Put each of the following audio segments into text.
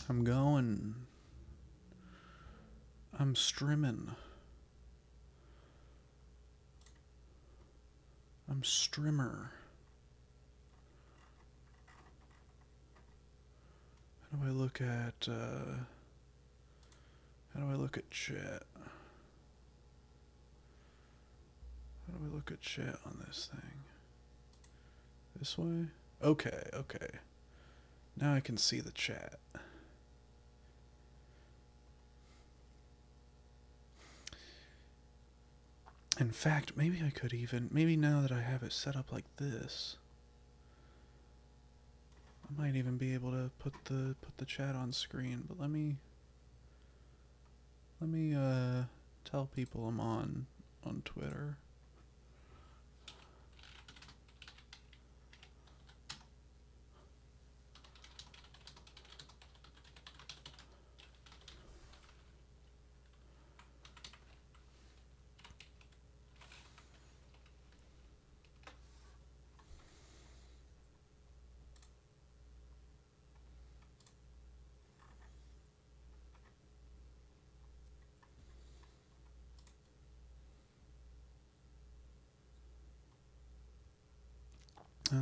I'm going. I'm streaming. I'm streamer. How do I look at, how do I look at chat? How do I look at chat on this thing? This way? Okay, okay. Now I can see the chat. In fact, maybe I could even, maybe now that I have it set up like this, I might even be able to put the chat on screen. But let me tell people I'm on Twitter.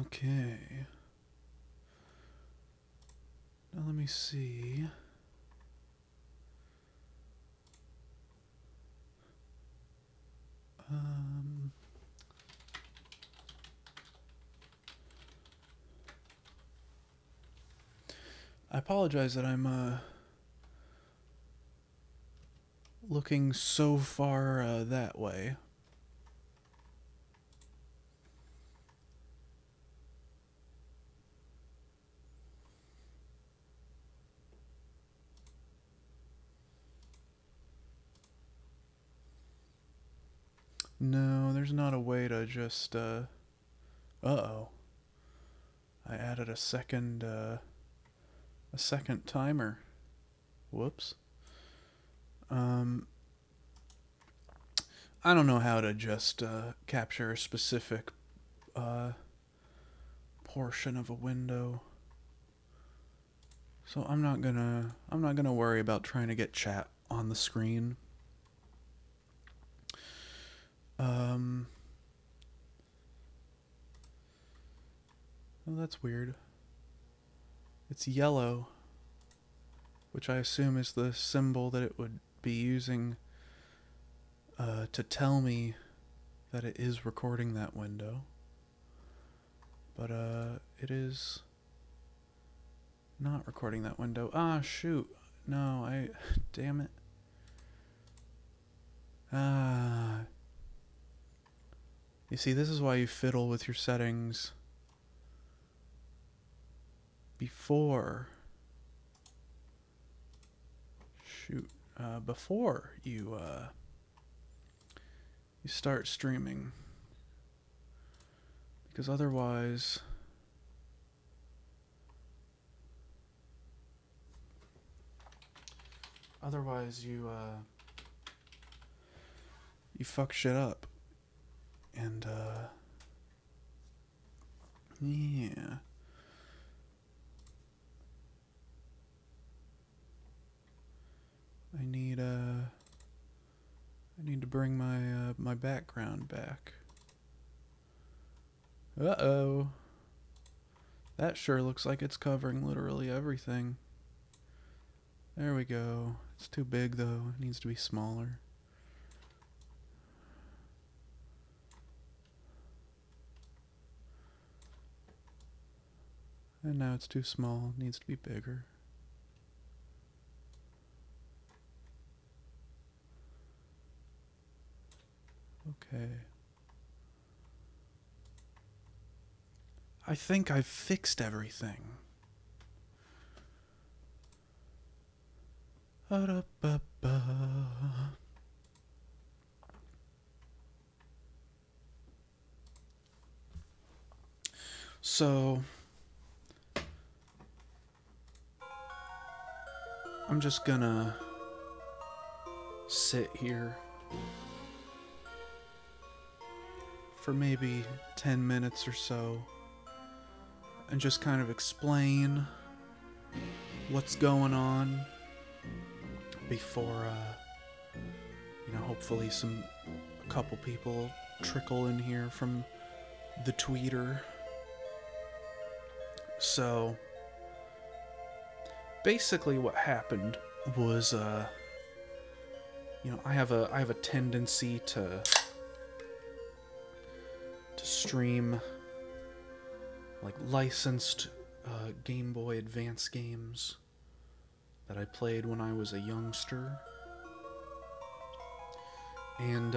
Okay. Now let me see. I apologize that I'm looking so far that way. No, there's not a way to just, uh-oh. I added a second timer. Whoops. I don't know how to just, capture a specific, portion of a window. So I'm not gonna worry about trying to get chat on the screen. Oh, that's weird. It's yellow, which I assume is the symbol that it would be using to tell me that it is recording that window. But it is not recording that window. Ah, shoot. No, damn it. Ah. You see, this is why you fiddle with your settings before before you start streaming, because otherwise you fuck shit up. And yeah. I need to bring my background back. Uh-oh. That sure looks like it's covering literally everything. There we go. It's too big though. It needs to be smaller. And now it's too small. It needs to be bigger. Okay. I think I've fixed everything. So I'm just gonna sit here for maybe 10 minutes or so and just kind of explain what's going on before, hopefully a couple people trickle in here from the tweeter. So, basically what happened was, I have a tendency to stream, like, licensed Game Boy Advance games that I played when I was a youngster. And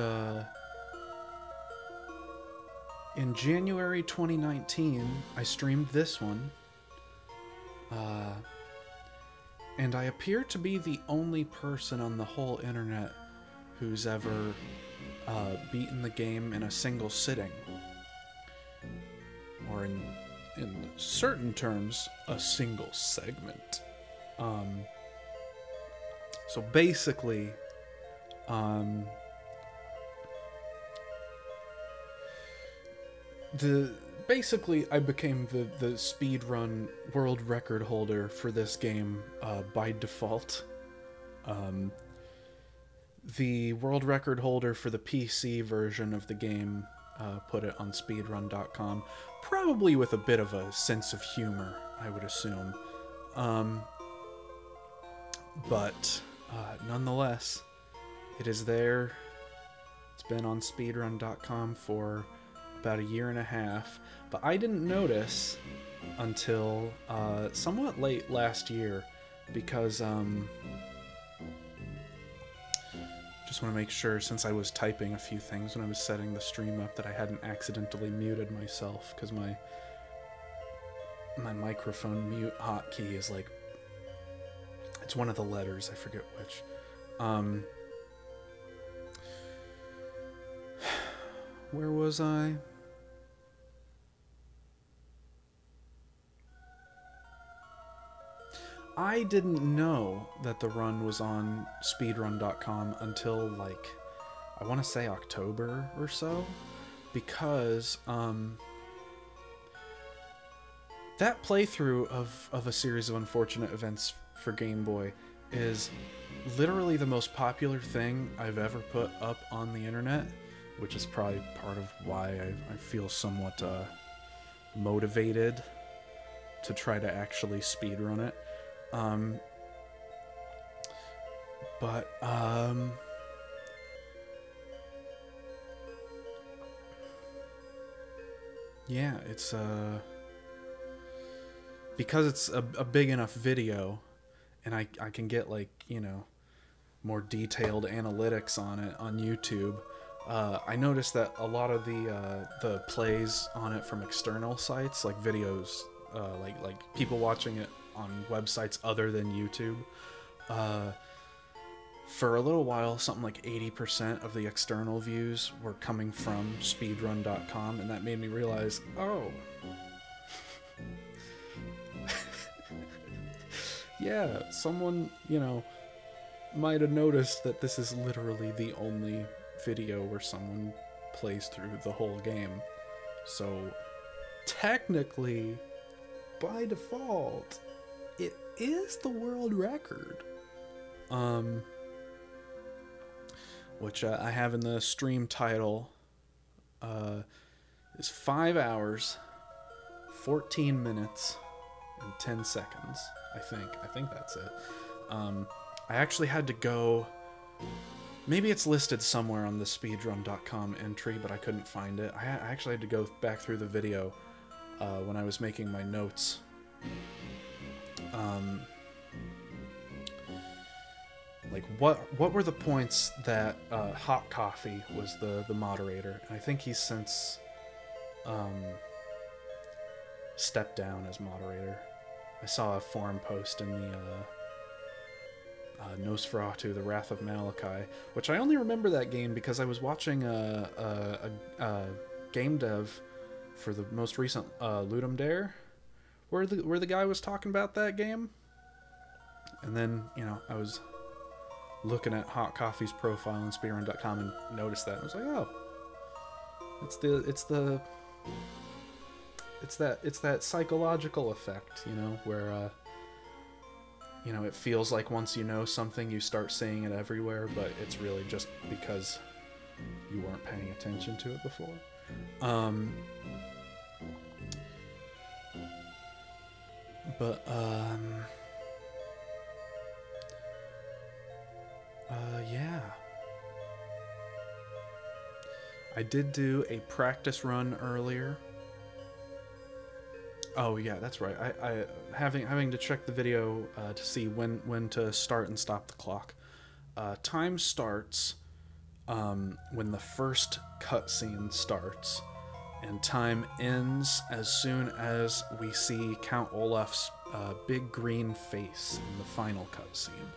in January 2019, I streamed this one. And I appear to be the only person on the whole internet who's ever beaten the game in a single sitting. Or in certain terms, a single segment. So basically, I became the speedrun world record holder for this game by default. The world record holder for the PC version of the game put it on speedrun.com, probably with a bit of a sense of humor, I would assume. But nonetheless, it is there. It's been on speedrun.com for about a year and a half, but I didn't notice until somewhat late last year, because just want to make sure, since I was typing a few things when I was setting the stream up, that I hadn't accidentally muted myself, because my microphone mute hotkey is like, it's one of the letters, I forget which. Where was I? I didn't know that the run was on speedrun.com until, like, I want to say October or so, because that playthrough of a series of unfortunate events for Game Boy is literally the most popular thing I've ever put up on the internet, which is probably part of why I feel somewhat motivated to try to actually speedrun it. Yeah, it's because it's a big enough video, and I can get, like, more detailed analytics on it on YouTube. I noticed that a lot of the plays on it from external sites, like videos, like people watching it on websites other than YouTube, for a little while, something like 80% of the external views were coming from speedrun.com, and that made me realize, oh, yeah, someone, might have noticed that this is literally the only video where someone plays through the whole game. So, technically, by default, it is the world record. Which I have in the stream title, is 5 hours, 14 minutes, and 10 seconds, I think that's it. I actually had to go, maybe it's listed somewhere on the speedrun.com entry, but I couldn't find it. I actually had to go back through the video when I was making my notes. Like, what were the points that Hot Coffee was the moderator, and I think he's since stepped down as moderator. I saw a forum post in the Nosferatu, The Wrath of Malachi, which I only remember that game because I was watching a game dev for the most recent Ludum Dare, where the guy was talking about that game, and then I was looking at Hot Coffee's profile on speedrun.com and noticed that. I was like, oh, it's that psychological effect, where you know, it feels like once you know something, you start seeing it everywhere, but it's really just because you weren't paying attention to it before. Yeah. I did do a practice run earlier. Oh yeah, that's right. I having to check the video to see when to start and stop the clock. Time starts when the first cutscene starts, and time ends as soon as we see Count Olaf's big green face in the final cutscene.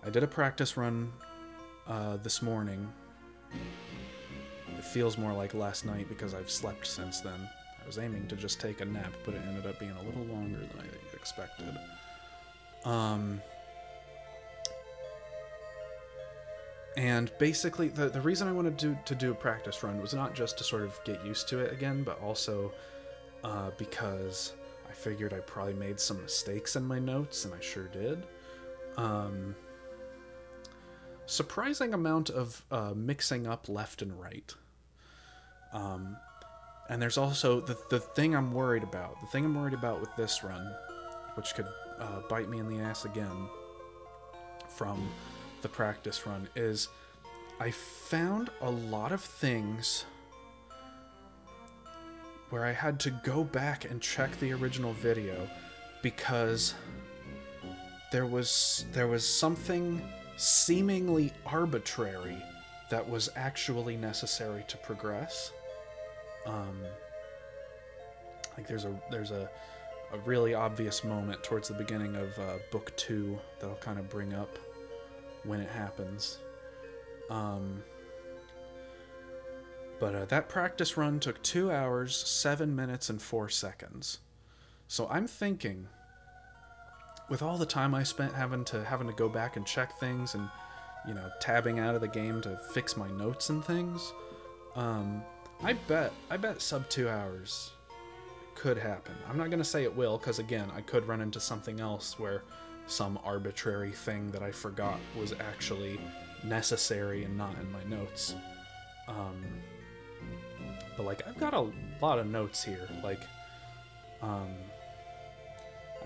I did a practice run this morning. It feels more like last night because I've slept since then. I was aiming to just take a nap, but it ended up being a little longer than I expected. And basically, the reason I wanted to do a practice run was not just to sort of get used to it again, but also because I figured I probably made some mistakes in my notes, and I sure did. Surprising amount of mixing up left and right. And there's also the thing I'm worried about. The thing I'm worried about with this run, which could bite me in the ass again from the practice run, is I found a lot of things where I had to go back and check the original video because there was something seemingly arbitrary that was actually necessary to progress. Like there's a really obvious moment towards the beginning of book 2 that I'll kind of bring up when it happens. But that practice run took 2 hours, 7 minutes, and 4 seconds. So I'm thinking, with all the time I spent having to go back and check things and, you know, tabbing out of the game to fix my notes and things, I bet sub 2 hours could happen. I'm not gonna say it will, because again, I could run into something else where some arbitrary thing that I forgot was actually necessary and not in my notes. But like, I've got a lot of notes here. Like, I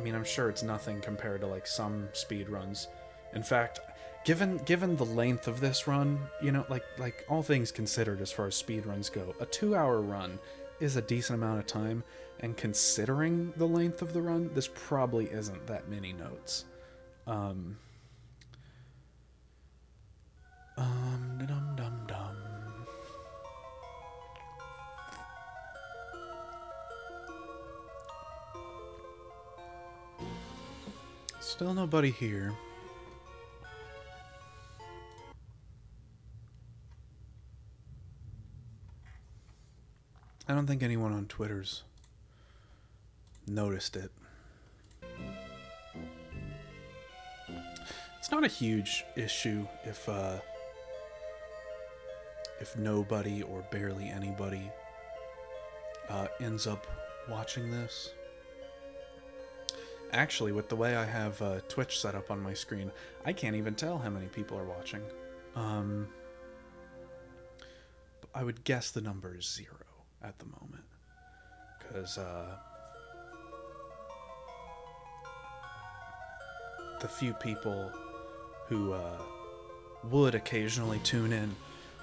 mean, I'm sure it's nothing compared to like some speed runs. In fact, given the length of this run, you know, like all things considered as far as speed runs go, a 2-hour run is a decent amount of time, and considering the length of the run, this probably isn't that many notes. Dum-dum-dum. Still nobody here. I don't think anyone on Twitter's noticed it. It's not a huge issue if nobody or barely anybody ends up watching this. Actually, with the way I have Twitch set up on my screen, I can't even tell how many people are watching. I would guess the number is 0 at the moment, because the few people who would occasionally tune in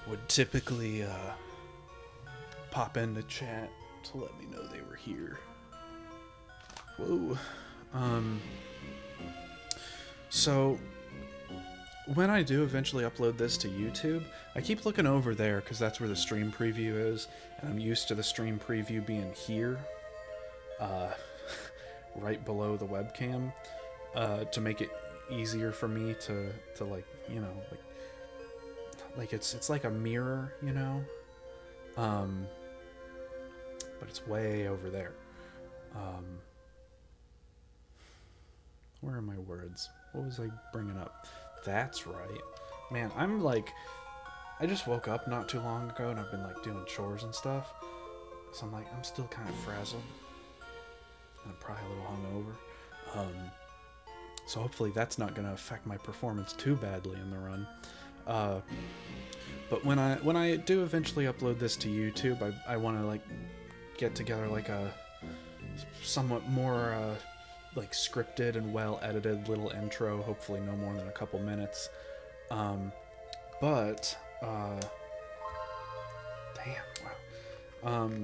would typically pop into chat to let me know they were here. Whoa. So when I do eventually upload this to YouTube, I keep looking over there because that's where the stream preview is, and I'm used to the stream preview being here, right below the webcam, to make it easier for me to like, you know, like it's like a mirror, you know, but it's way over there. Where are my words? What was I bringing up? That's right. Man, I'm like, I just woke up not too long ago and I've been like doing chores and stuff. So I'm like, I'm still kind of frazzled. I'm probably a little hungover. So hopefully that's not going to affect my performance too badly in the run. But when I do eventually upload this to YouTube, I want to like get together like a somewhat more like scripted and well edited little intro, hopefully no more than a couple minutes. But damn, wow.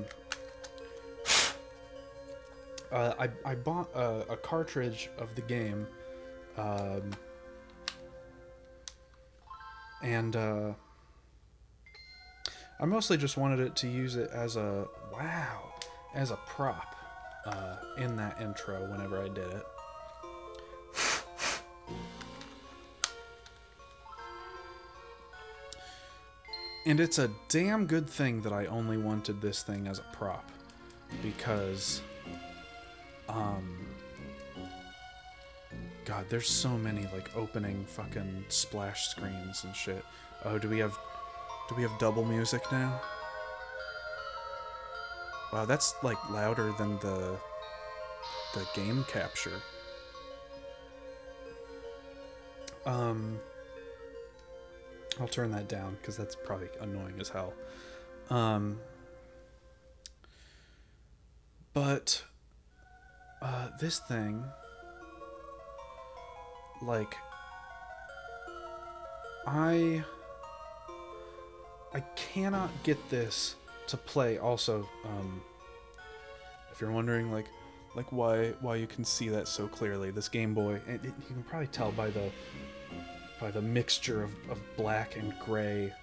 I bought a cartridge of the game, and I mostly just wanted it to use it as a prop in that intro whenever I did it. And it's a damn good thing that I only wanted this thing as a prop, because God, there's so many like opening fucking splash screens and shit. Oh, do we have double music now? Wow, that's like louder than the game capture. I'll turn that down because that's probably annoying as hell. But this thing, like, I cannot get this to play. Also, if you're wondering, like why you can see that so clearly, this Game Boy, you can probably tell by the mixture of black and gray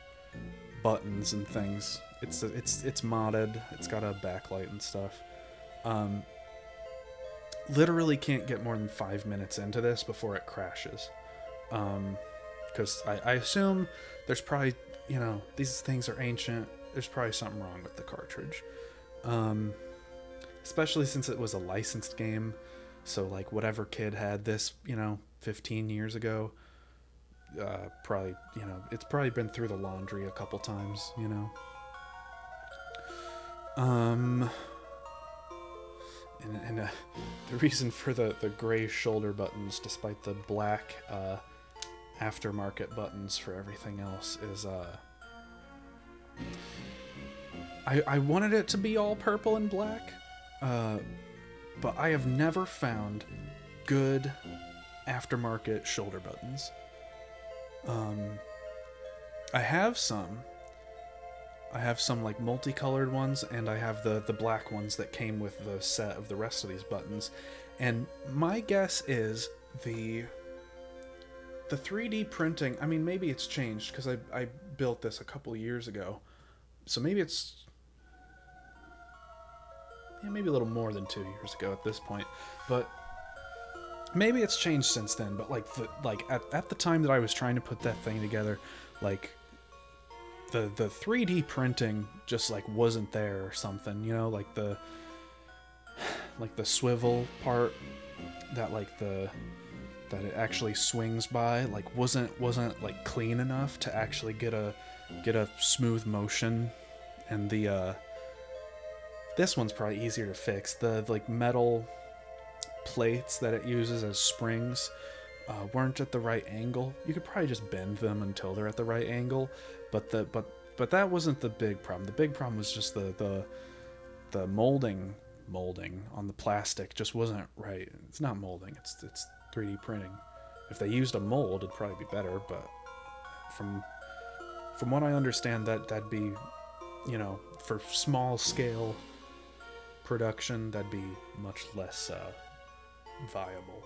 buttons and things. It's modded. It's got a backlight and stuff. Literally can't get more than 5 minutes into this before it crashes. Because I assume there's probably, you know, these things are ancient. There's probably something wrong with the cartridge. Especially since it was a licensed game. So, like, whatever kid had this, you know, 15 years ago, probably, you know, it's probably been through the laundry a couple times, you know. The reason for the gray shoulder buttons, despite the black aftermarket buttons for everything else, is I wanted it to be all purple and black, but I have never found good aftermarket shoulder buttons. I have some like multicolored ones, and I have the black ones that came with the set of the rest of these buttons. And my guess is the 3D printing, I mean, maybe it's changed because I built this a couple years ago. So maybe it's, yeah, maybe a little more than 2 years ago at this point. But maybe it's changed since then. But like at the time that I was trying to put that thing together, like the 3D printing just like wasn't there or something, you know, like the swivel part that that it actually swings by, like wasn't like clean enough to actually get a smooth motion. And this one's probably easier to fix. The like metal plates that it uses as springs weren't at the right angle. You could probably just bend them until they're at the right angle, but that wasn't the big problem. The big problem was just the molding on the plastic just wasn't right. It's not molding, it's 3D printing. If they used a mold, it'd probably be better, but from what I understand, that'd be, you know, for small scale production, that'd be much less viable.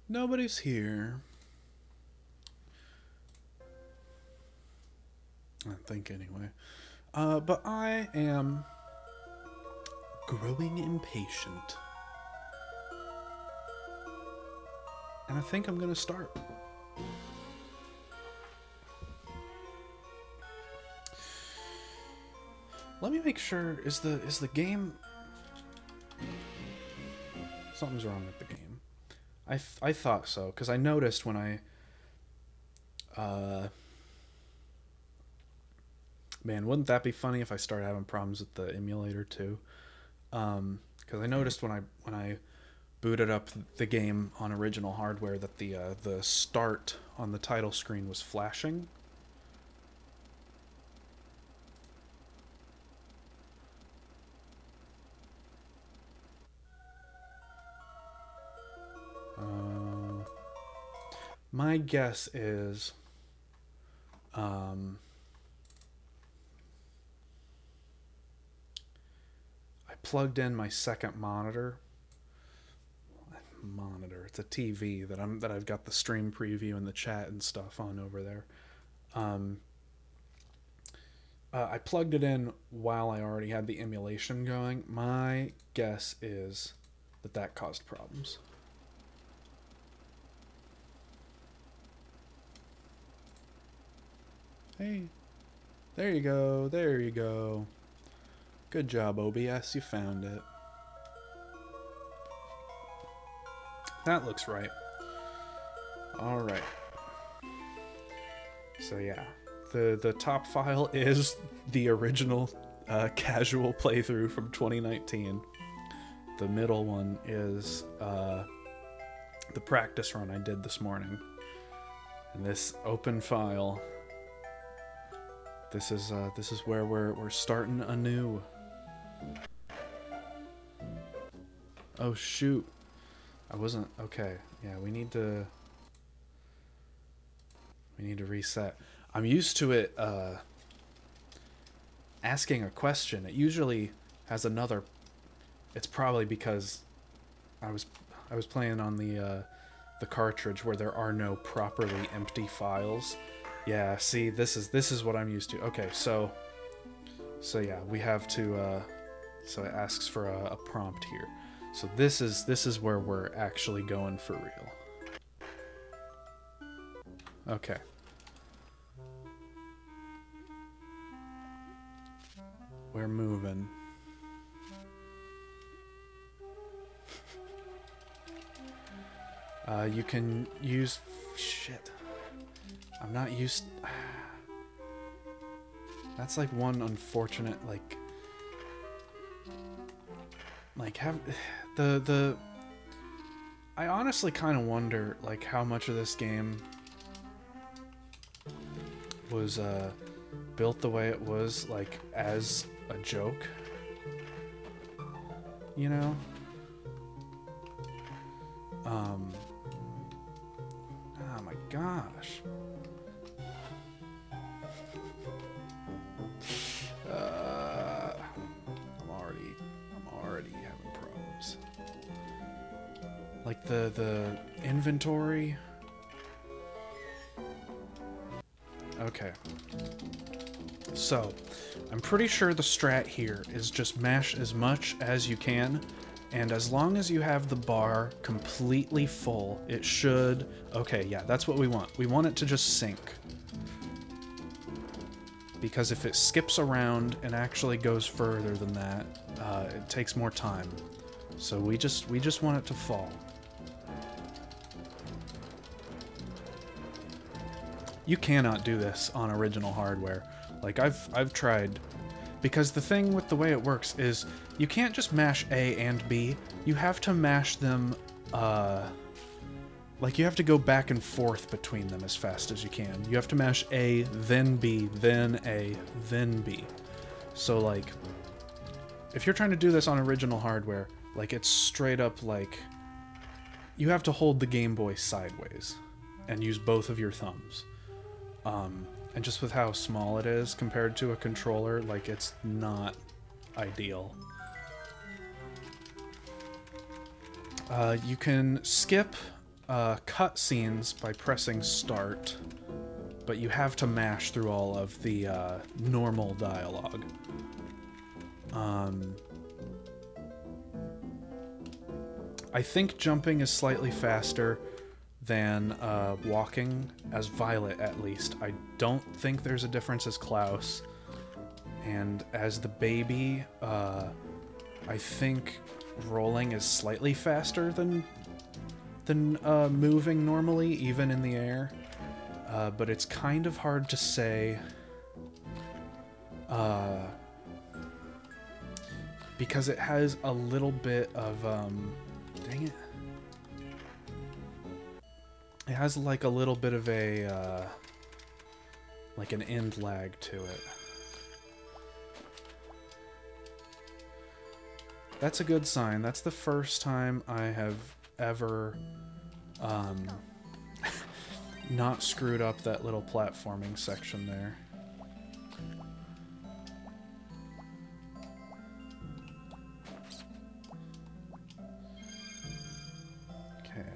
Nobody's here. I think anyway. But I am growing impatient. And I think I'm gonna start. Let me make sure, is the game... Something's wrong with the game. I thought so, because I noticed when I... Man, wouldn't that be funny if I started having problems with the emulator too? Because I noticed when I booted up the game on original hardware that the start on the title screen was flashing. My guess is I plugged in my second monitor. It's a TV that I've got the stream preview and the chat and stuff on over there. I plugged it in while I already had the emulation going. My guess is that caused problems. Hey, there you go, there you go. Good job, OBS, you found it. That looks right. Alright. So yeah, the top file is the original casual playthrough from 2019. The middle one is the practice run I did this morning. And this open file, this is where we're starting anew. Oh shoot. I wasn't okay. Yeah, we need to reset. I'm used to it asking a question. It usually has another. It's probably because I was playing on the cartridge where there are no properly empty files. Yeah, see, this is what I'm used to. Okay, so yeah, we have to so it asks for a prompt here. So this is where we're actually going for real. Okay. We're moving. You can use... Shit. I'm not used... That's like one unfortunate, like have... I honestly kind of wonder, like, how much of this game was, built the way it was, like, as a joke. You know? Oh my gosh. I'm already having problems. Like the inventory. Okay. So, I'm pretty sure the strat here is just mash as much as you can, and as long as you have the bar completely full, it should... Okay, yeah, that's what we want. We want it to just sync. Because if it skips around and actually goes further than that, it takes more time. So we just want it to fall. You cannot do this on original hardware. Like, I've tried, because the thing with the way it works is you can't just mash A and B. You have to mash them, like, you have to go back and forth between them as fast as you can. You have to mash A, then B, then A, then B. So, like, if you're trying to do this on original hardware, like, it's straight up, like, you have to hold the Game Boy sideways and use both of your thumbs. And just with how small it is compared to a controller, like, it's not ideal. You can skip cutscenes by pressing start, but you have to mash through all of the normal dialogue. I think jumping is slightly faster. than walking as Violet, at least. I don't think there's a difference as Klaus. And as the baby, I think rolling is slightly faster than moving normally, even in the air. But it's kind of hard to say. Because it has a little bit of, dang it. It has like a little bit of a, like an end lag to it. That's a good sign. That's the first time I have ever, not screwed up that little platforming section there.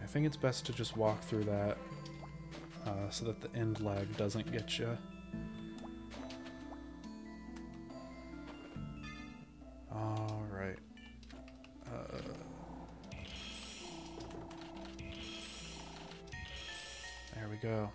I think it's best to just walk through that so that the end lag doesn't get you. All right. There we go.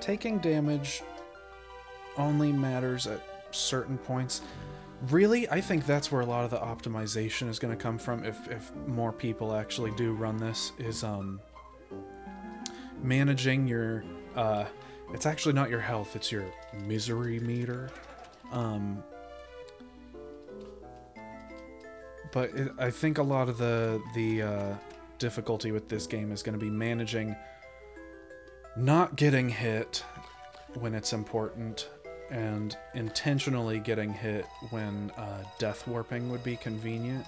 Taking damage only matters at certain points. Really, I think that's where a lot of the optimization is going to come from if more people actually do run this, is managing your, it's actually not your health, it's your misery meter. But I think a lot of the difficulty with this game is going to be managing not getting hit when it's important, and intentionally getting hit when death warping would be convenient.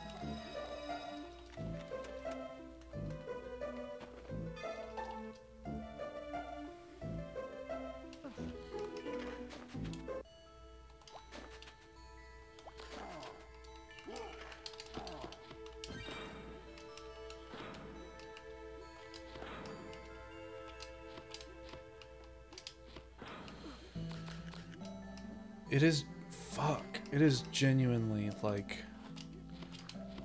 It is genuinely, like,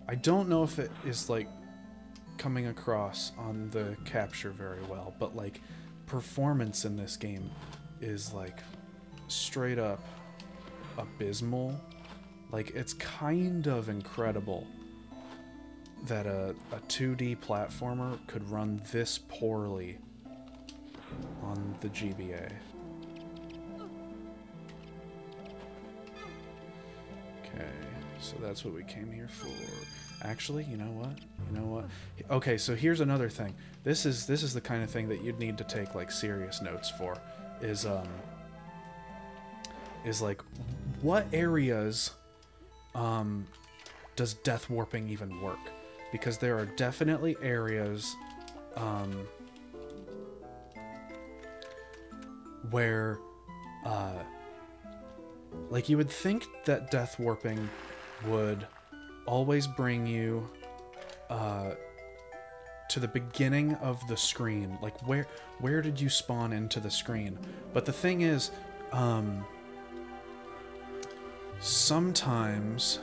I don't know if it is, like, coming across on the capture very well, but, like, performance in this game is, like, straight up abysmal. Like, it's kind of incredible that a 2D platformer could run this poorly on the GBA. So that's what we came here for. Actually, you know what? You know what? Okay, so here's another thing. This is the kind of thing that you'd need to take like serious notes for. Is like, what areas does death warping even work? Because there are definitely areas where like, you would think that death warping would always bring you to the beginning of the screen. Like, where did you spawn into the screen? But the thing is, sometimes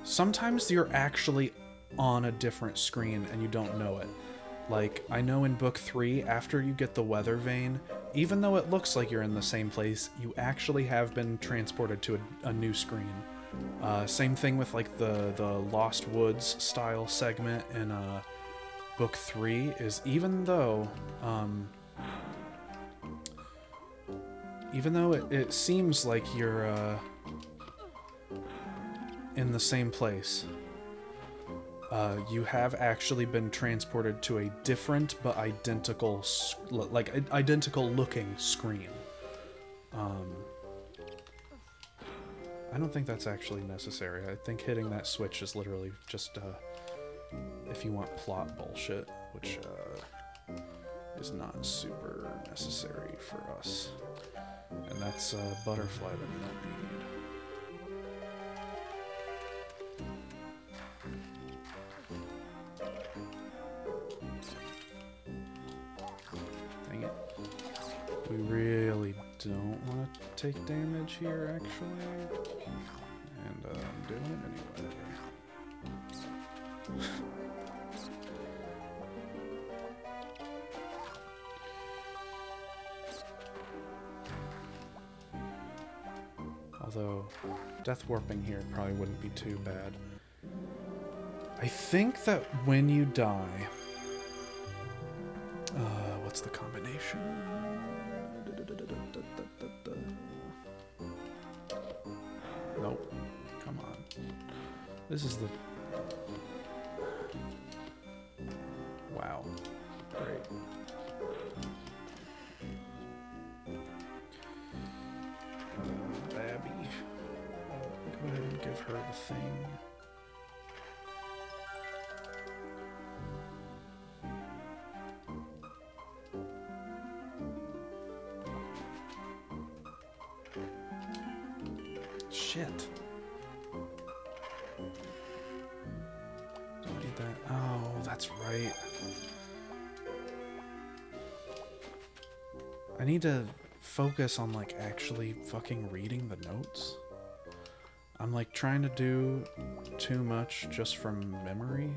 sometimes you're actually on a different screen and you don't know it. Like, I know in Book 3, after you get the weather vane, even though it looks like you're in the same place, you actually have been transported to a new screen. Same thing with, like, the Lost Woods style segment in Book 3, is even though even though it seems like you're in the same place, you have actually been transported to a different but identical, identical looking screen. I don't think that's actually necessary. I think hitting that switch is literally just if you want plot bullshit, which is not super necessary for us. And that's a butterfly that we don't need. Dang it. We really don't want to take damage here, actually. And I'm doing it anyway. Although, death warping here probably wouldn't be too bad. I think that when you die... what's the combination? Nope. Come on. This is the... Wow. Great. Abby. Go ahead and give her the thing. Shit. Don't need that. Oh, that's right. I need to focus on, like, actually fucking reading the notes. I'm, like, trying to do too much just from memory.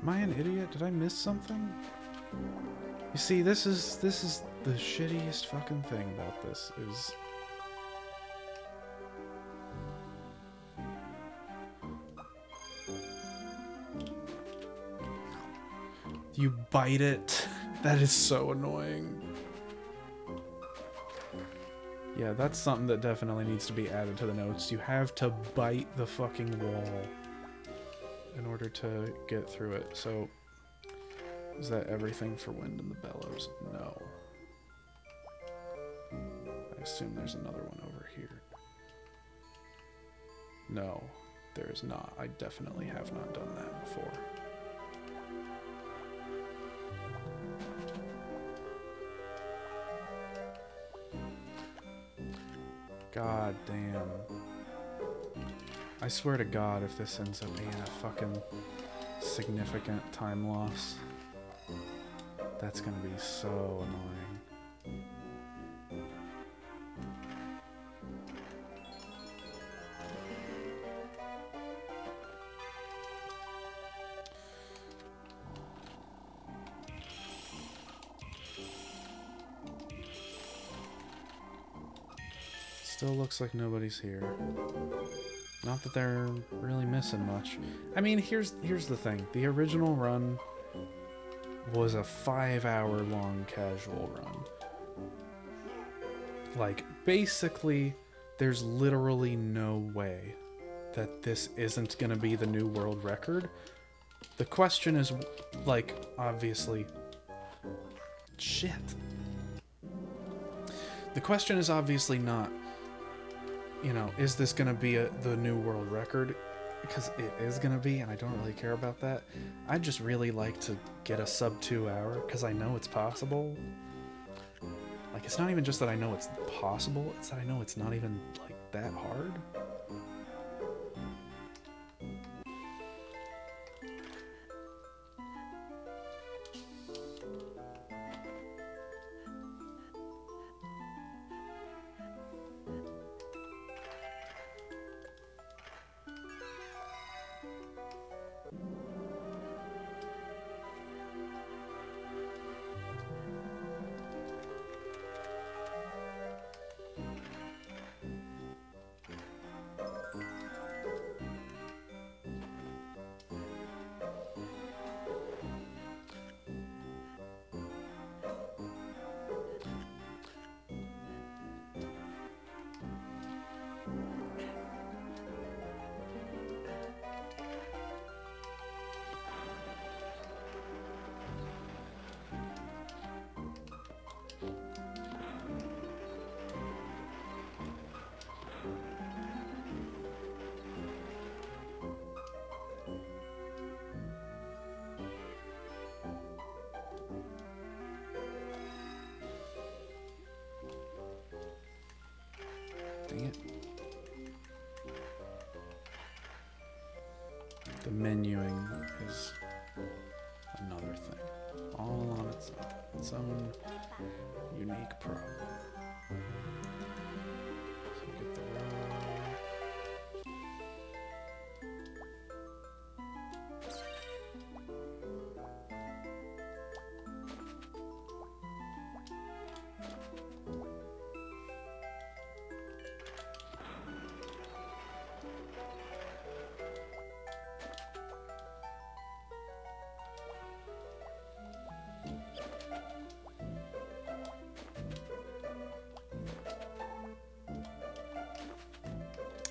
Am I an idiot? Did I miss something? You see, this is the shittiest fucking thing about this is you bite it. That is so annoying. Yeah, that's something that definitely needs to be added to the notes. You have to bite the fucking wall in order to get through it. So, is that everything for Wind in the Bellows? No. I assume there's another one over here. No, there is not. I definitely have not done that before. God damn. I swear to God, if this ends up being a fucking significant time loss, that's gonna be so annoying. Still looks like nobody's here. Not that they're really missing much. I mean, here's the thing. The original run was a 5-hour-long casual run. Like, basically, there's literally no way that this isn't gonna be the new world record. The question is, like, obviously... Shit. The question is obviously not, you know, is this going to be the new world record? Because it is going to be, and I don't really care about that. I'd just really like to get a sub 2 hour, because I know it's possible. Like, it's not even just that I know it's possible, it's that I know it's not even, like, that hard. Dang it. The menuing is another thing. All on its own unique problem. So get the row.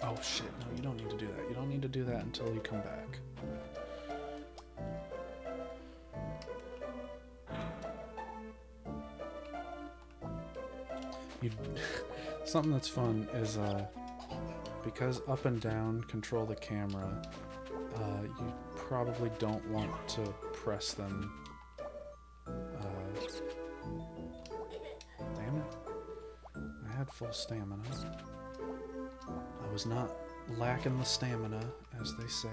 Oh shit, no, you don't need to do that. You don't need to do that until you come back. Something that's fun is because up and down control the camera, you probably don't want to press them. Damn it. I had full stamina. I was not lacking the stamina, as they say.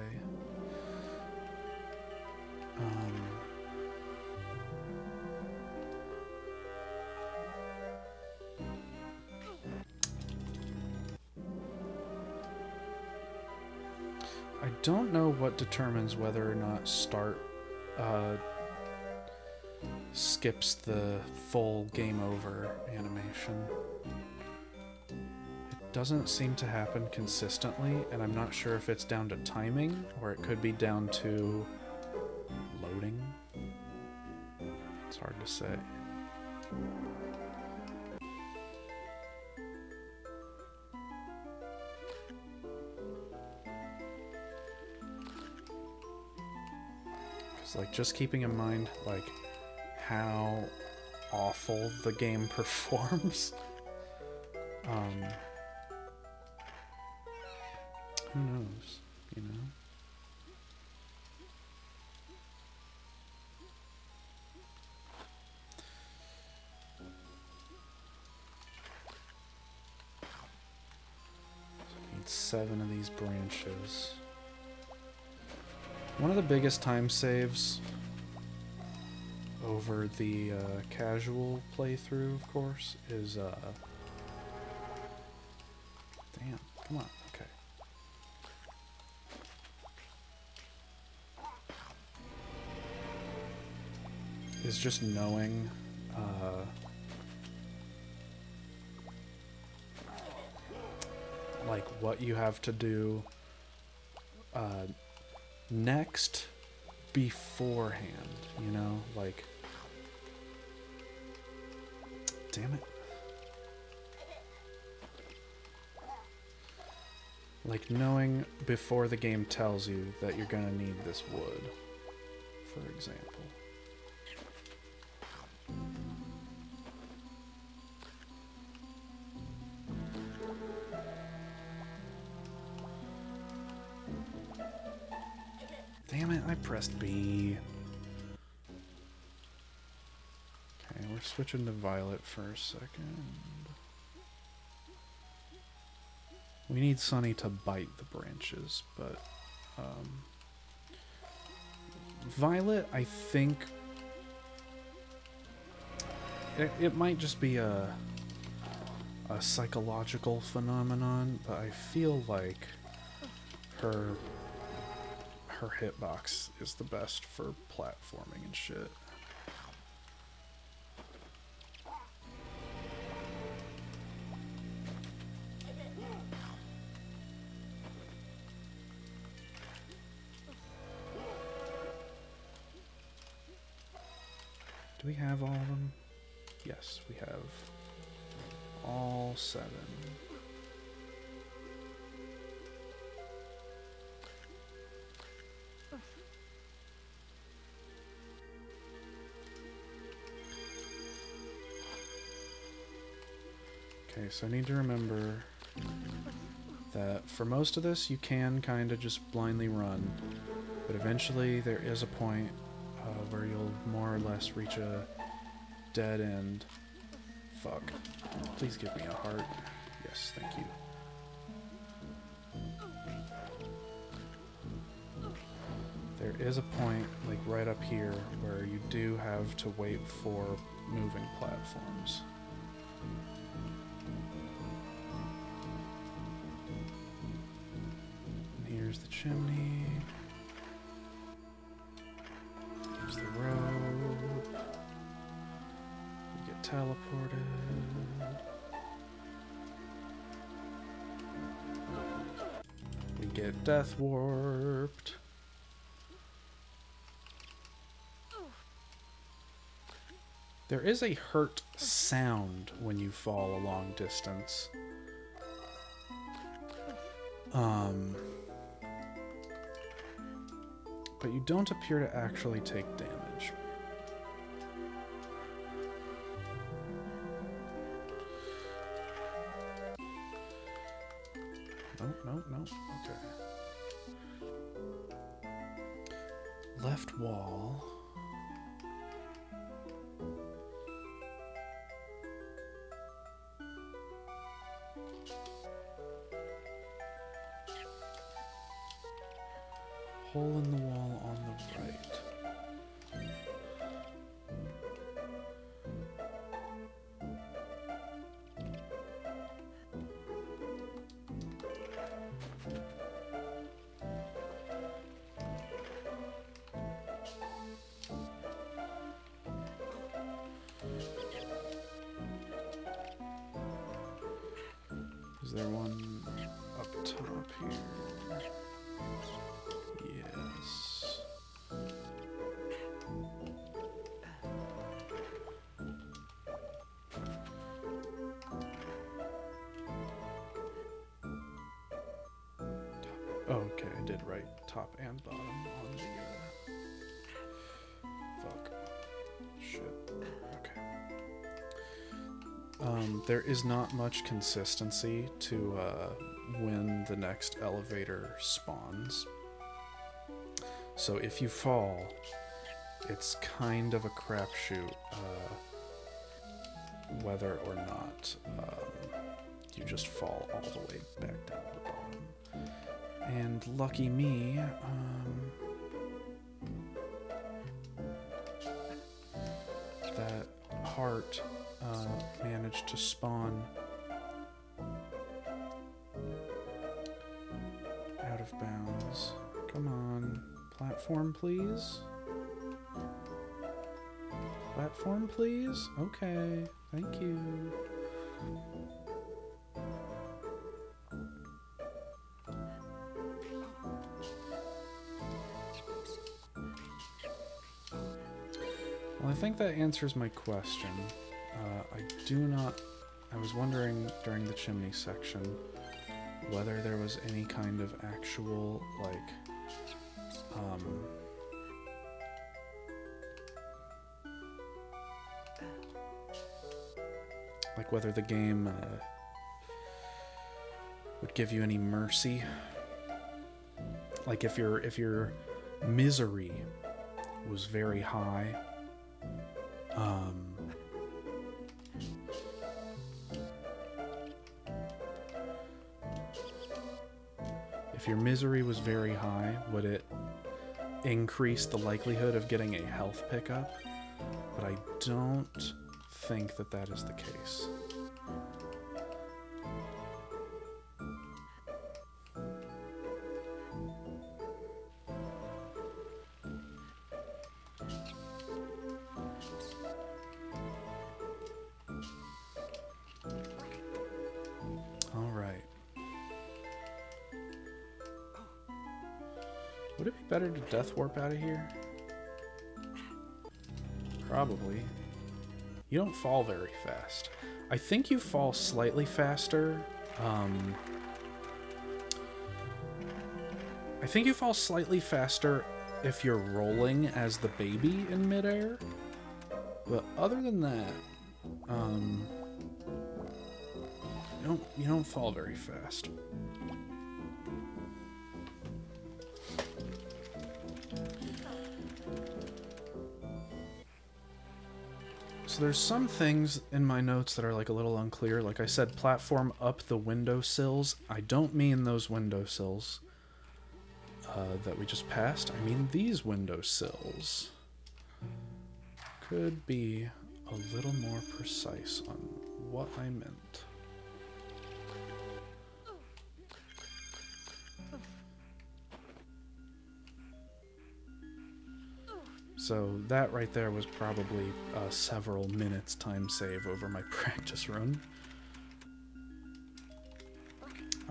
I don't know what determines whether or not start skips the full game over animation. It doesn't seem to happen consistently, and I'm not sure if it's down to timing or it could be down to loading. It's hard to say. Like, just keeping in mind, like, how awful the game performs. Who knows, you know? So I need 7 of these branches. One of the biggest time saves over the casual playthrough, of course, is damn, come on, okay. Is just knowing like what you have to do next beforehand, you know, like, damn it, like knowing before the game tells you that you're gonna need this wood, for example. Damn it, I pressed B. Okay, we're switching to violet for a second. We need Sunny to bite the branches, but violet, I think it might just be a psychological phenomenon, but I feel like her hitbox is the best for platforming and shit. Do we have all of them? Yes, we have all 7. Okay, so I need to remember that for most of this you can kind of just blindly run, but eventually there is a point where you'll more or less reach a dead end. Fuck. Please give me a heart. Yes, thank you. is a point, like right up here, where you do have to wait for moving platforms. And here's the chimney. Here's the road. We get teleported. We get death warped. There is a hurt sound when you fall a long distance. But you don't appear to actually take damage. No. Okay. Left wall. Hole in the wall on the right. Is there one up top here? Yes. Oh, okay, I did write top and bottom on the, fuck. Shit. Okay. There is not much consistency to, when the next elevator spawns. So if you fall, it's kind of a crapshoot, whether or not you just fall all the way back down to the bottom. And lucky me, that heart managed to spawn out of bounds. Come on. Platform, please? Platform, please? Okay, thank you. Well, I think that answers my question. I was wondering during the chimney section whether there was any kind of actual, like whether the game would give you any mercy. Like if your misery was very high, if your misery was very high, would it increase the likelihood of getting a health pickup? But I don't think that that is the case. Would it be better to death warp out of here? Probably. You don't fall very fast. I think you fall slightly faster. I think you fall slightly faster if you're rolling as the baby in midair. But other than that, you don't fall very fast. So there's some things in my notes that are like a little unclear. Like I said, platform up the windowsills. I don't mean those windowsills. that we just passed. I mean, these windowsills could be a little more precise on what I meant. So that right there was probably several minutes time save over my practice run.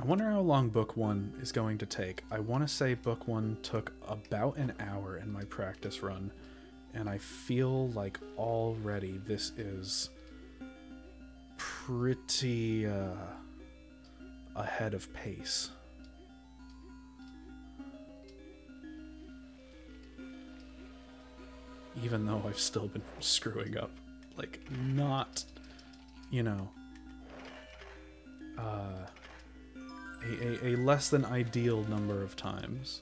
I wonder how long book 1 is going to take. I want to say book 1 took about an hour in my practice run, and I feel like already this is pretty ahead of pace. Even though I've still been screwing up, like, not, you know, a less than ideal number of times.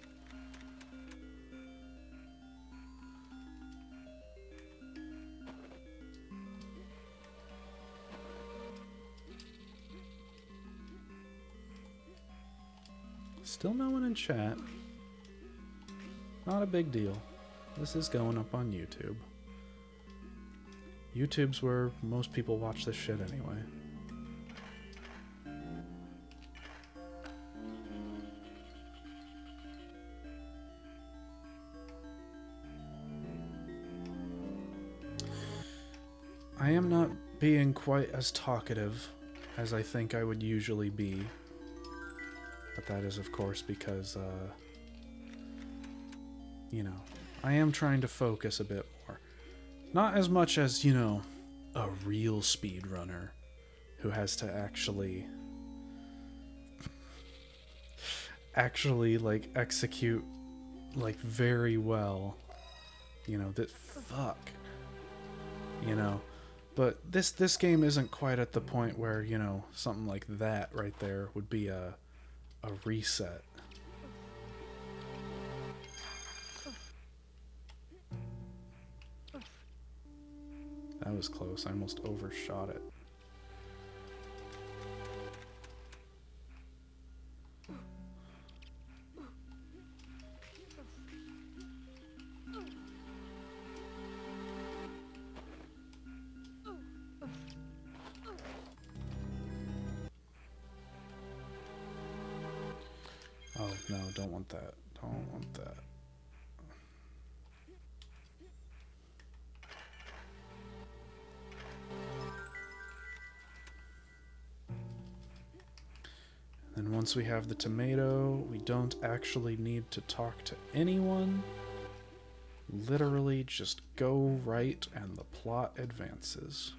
Still no one in chat. Not a big deal. This is going up on YouTube. YouTube's where most people watch this shit anyway. I am not being quite as talkative as I think I would usually be. But that is, of course, because, you know, I am trying to focus a bit more. Not as much as, you know, a real speedrunner who has to actually, like, execute, like, very well. You know, that, fuck. You know, but this game isn't quite at the point where, you know, something like that right there would be a reset. That was close. I almost overshot it. Oh, no, don't want that. Don't want that. And once we have the tomato, we don't actually need to talk to anyone. Literally just go right and the plot advances.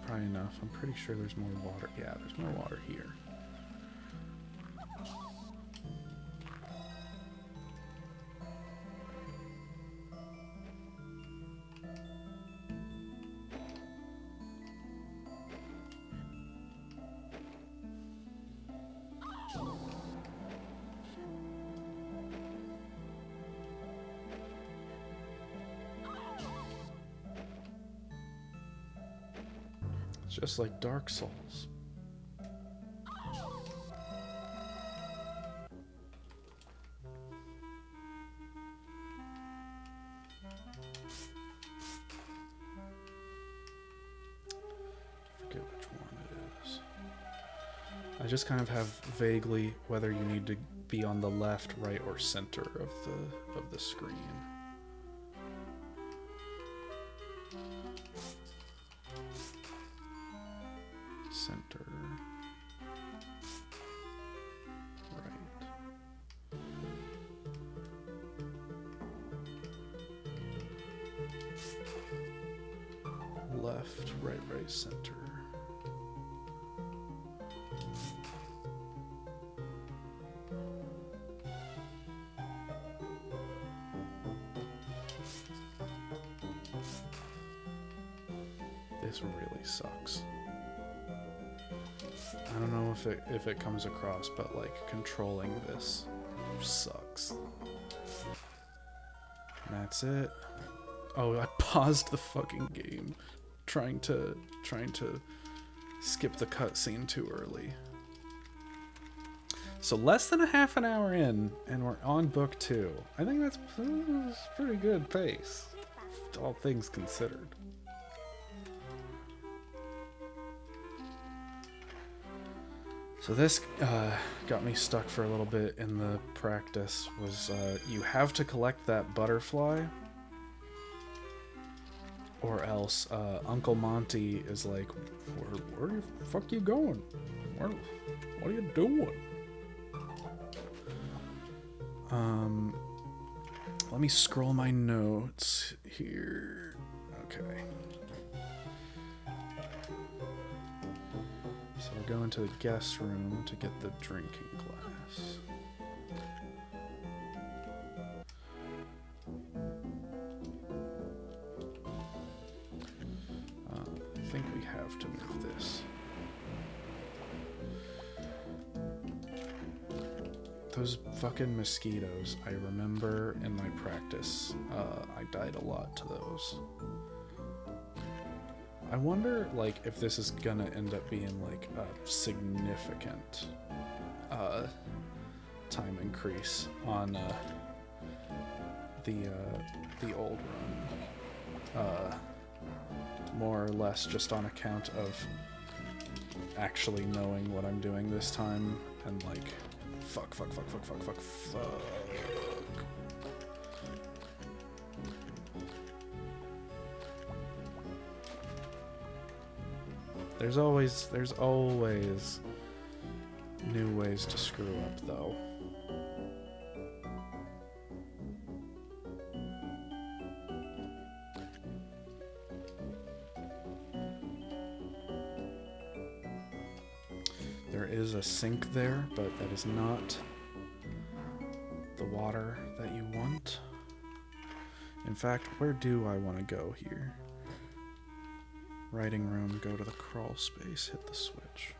Probably enough. I'm pretty sure there's more water. Yeah, there's more water here. Just like Dark Souls. Forget which one it is. I just kind of have vaguely whether you need to be on the left, right, or center of the screen. Center, right, left, right, right, center. This really sucks. I don't know if it comes across, but like controlling this sucks. And that's it. Oh, I paused the fucking game trying to skip the cutscene too early. So less than a half an hour in, and we're on book 2. I think that's pretty good pace, all things considered. So this got me stuck for a little bit in the practice. Was you have to collect that butterfly, or else Uncle Monty is like, where the fuck you going? What are you doing? Let me scroll my notes here. Okay. So we're going to the guest room to get the drinking glass. I think we have to move this. Those fucking mosquitoes, I remember in my practice, I died a lot to those. I wonder, like, if this is gonna end up being, like, a significant, time increase on, the old run. More or less just on account of actually knowing what I'm doing this time, and, like, fuck. There's always new ways to screw up, though. There is a sink there, but that is not the water that you want. In fact, where do I want to go here? Writing room, go to the crawl space, hit the switch.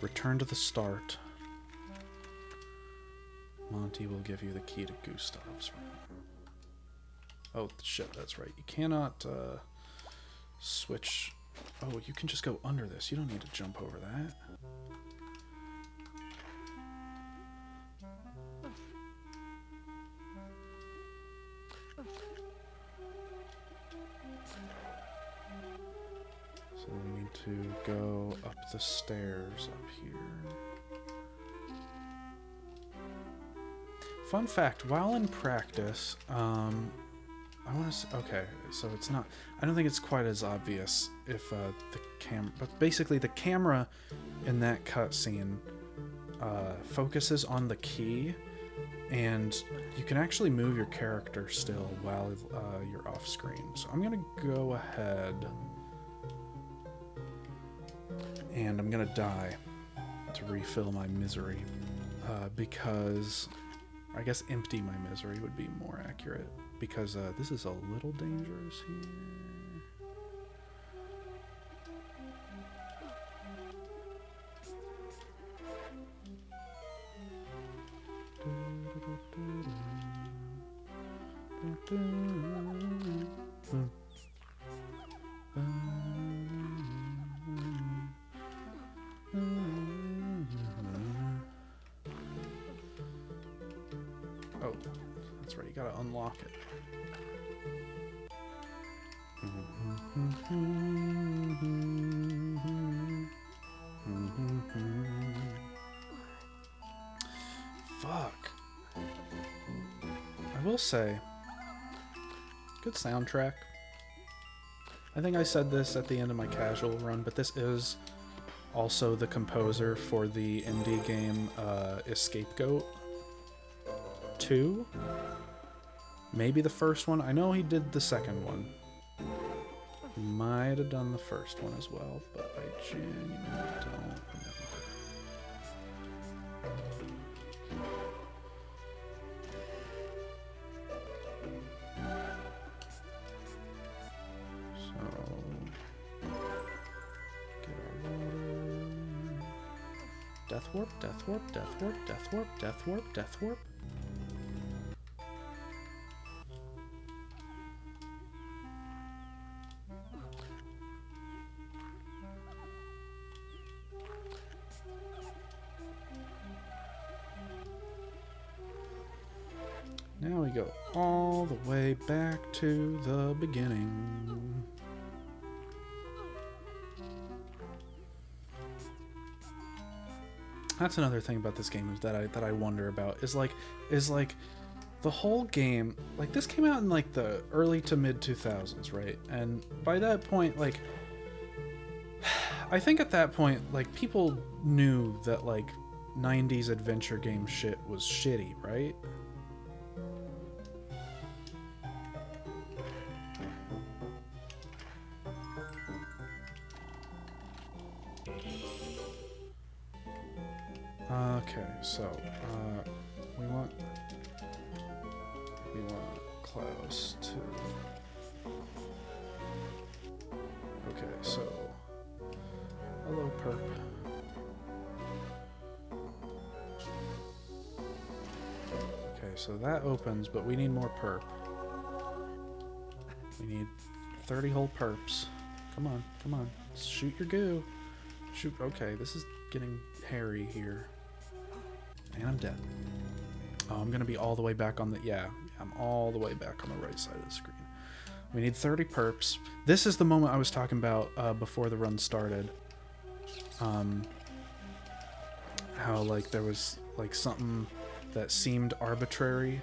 Return to the start. Monty will give you the key to Gustav's room. Oh, shit, that's right. You cannot, switch... Oh, you can just go under this. You don't need to jump over that. So we need to go up the stairs up here. Fun fact, while in practice, I want to say, okay, so it's not, I don't think it's quite as obvious if but basically the camera in that cutscene focuses on the key, and you can actually move your character still while you're off screen. So I'm going to go ahead and I'm going to die to refill my misery, because I guess empty my misery would be more accurate. Because this is a little dangerous here. Oh, that's right, you gotta unlock it. Fuck. I will say, good soundtrack. I think I said this at the end of my casual run, but this is also the composer for the indie game Scapegoat 2. Maybe the first one. I know he did the second one. Might have done the first one as well, but I genuinely don't remember. Death warp, death warp, death warp, death warp, death warp, death warp. Now we go all the way back to the beginning. That's another thing about this game that I wonder about is like the whole game, like this came out in like the early to mid 2000s, right? And by that point, like I think at that point, like people knew that like 90s adventure game shit was shitty, right? Okay, so we want close to. Okay, so hello, perp. Okay, so that opens, but we need more perp. We need 30 whole perps. Come on, come on, shoot your goo. Shoot. Okay, this is getting hairy here. And I'm dead. Oh, I'm gonna be all the way back on the... Yeah, I'm all the way back on the right side of the screen. We need 30 perps. This is the moment I was talking about before the run started. How, like, there was, like, something that seemed arbitrary.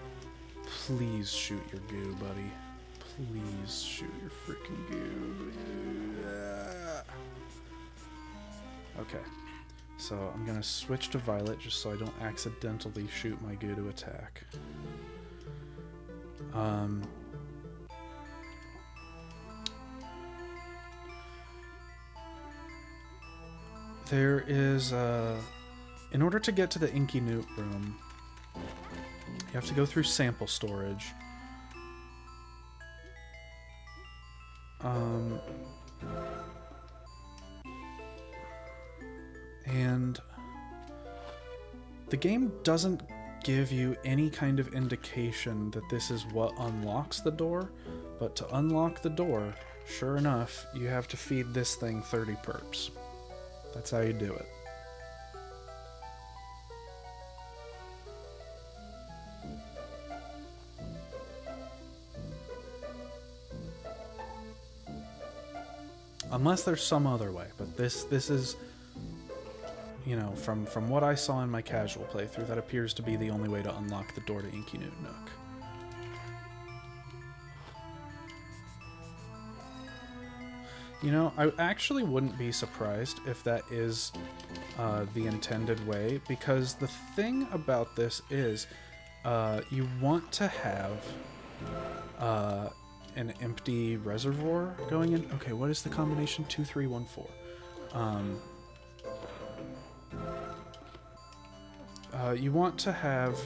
Please shoot your goo, buddy. Please shoot your freaking goo. Okay. So I'm gonna switch to Violet just so I don't accidentally shoot my goo to attack. There is in order to get to the Inky Newt room, you have to go through sample storage. And the game doesn't give you any kind of indication that this is what unlocks the door, but to unlock the door, sure enough, you have to feed this thing 30 perps. That's how you do it. Unless there's some other way, but this is, you know, from what I saw in my casual playthrough, that appears to be the only way to unlock the door to Inky Newt Nook. You know, I actually wouldn't be surprised if that is the intended way, because the thing about this is you want to have an empty reservoir going in. Okay, what is the combination? 2314. You want to have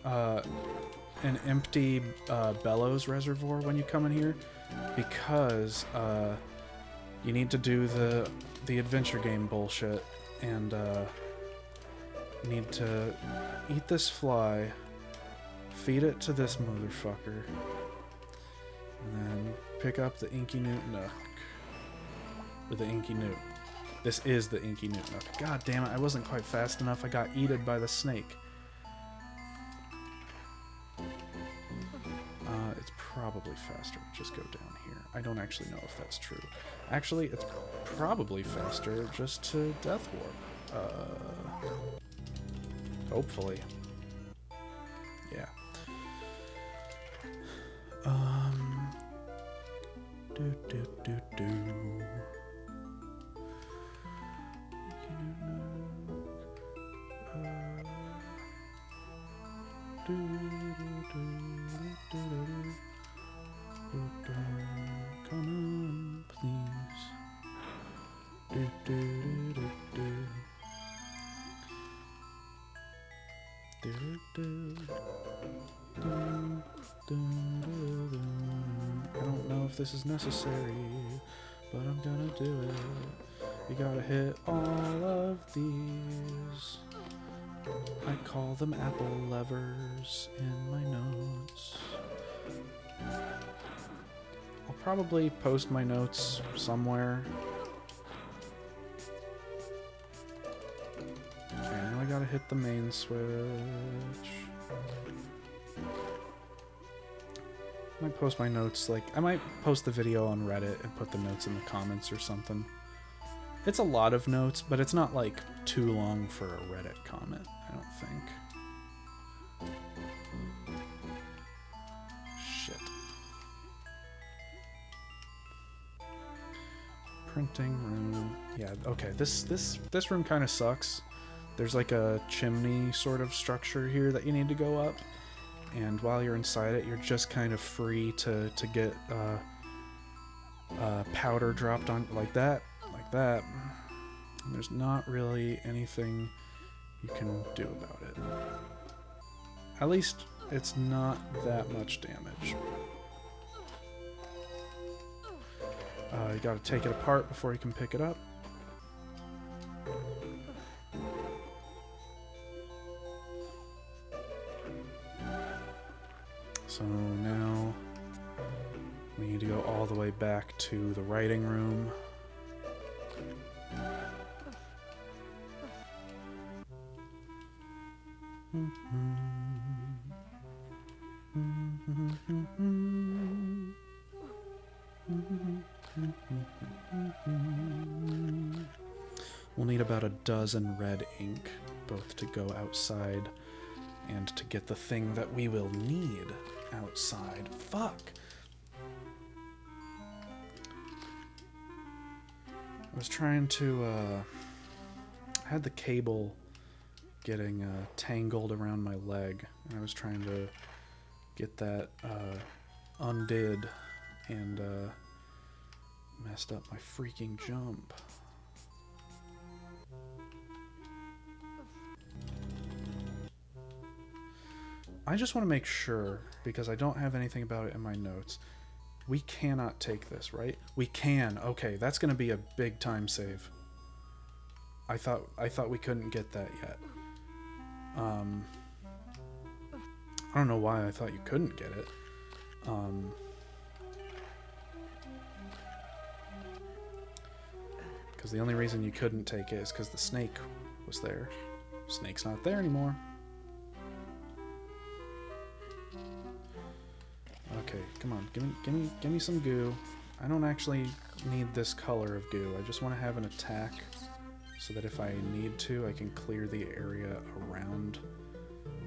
an empty bellows reservoir when you come in here, because you need to do the adventure game bullshit, and you need to eat this fly, feed it to this motherfucker, and then pick up the Inky Newt Nook. Or the Inky Newt. This is the Inky Newt Nook. God damn it, I wasn't quite fast enough. I got eaten by the snake. It's probably faster. Just go down here. I don't actually know if that's true. Actually, it's probably faster just to death warp. Hopefully. Yeah. Come on, please. I don't know if this is necessary, but I'm gonna do it. You gotta hit all of these. I call them apple levers in my notes. I'll probably post my notes somewhere. Okay, now I gotta hit the main switch. I might post my notes, like, I might post the video on Reddit and put the notes in the comments or something. It's a lot of notes, but it's not, like, too long for a Reddit comment, I don't think. Shit. Printing room. Yeah, okay, this room kind of sucks. There's, like, a chimney sort of structure here that you need to go up. And while you're inside it, you're just kind of free to get powder dropped on like that. And there's not really anything you can do about it. At least it's not that much damage. You gotta take it apart before you can pick it up. So now we need to go all the way back to the writing room. We'll need about a dozen red ink, both to go outside and to get the thing that we will need outside. Fuck! I was trying to, I had the cable getting tangled around my leg, and I was trying to get that undid, and messed up my freaking jump. I just want to make sure, because I don't have anything about it in my notes. We cannot take this, right? We can. Okay, that's going to be a big time save. I thought we couldn't get that yet. I don't know why I thought you couldn't get it. Because the only reason you couldn't take it is because the snake was there. Snake's not there anymore. Okay, come on, give me some goo. I don't actually need this color of goo. I just want to have an attack so that if I need to, I can clear the area around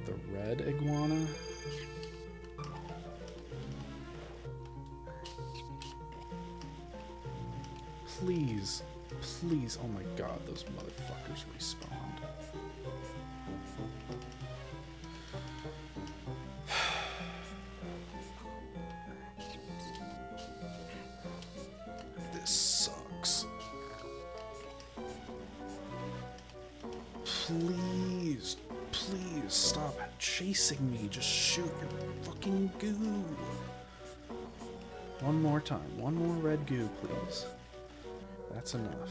the red iguana. Please, please, oh my god, those motherfuckers respawned. Please, please stop chasing me. Just shoot your fucking goo. One more time. One more red goo, please. That's enough.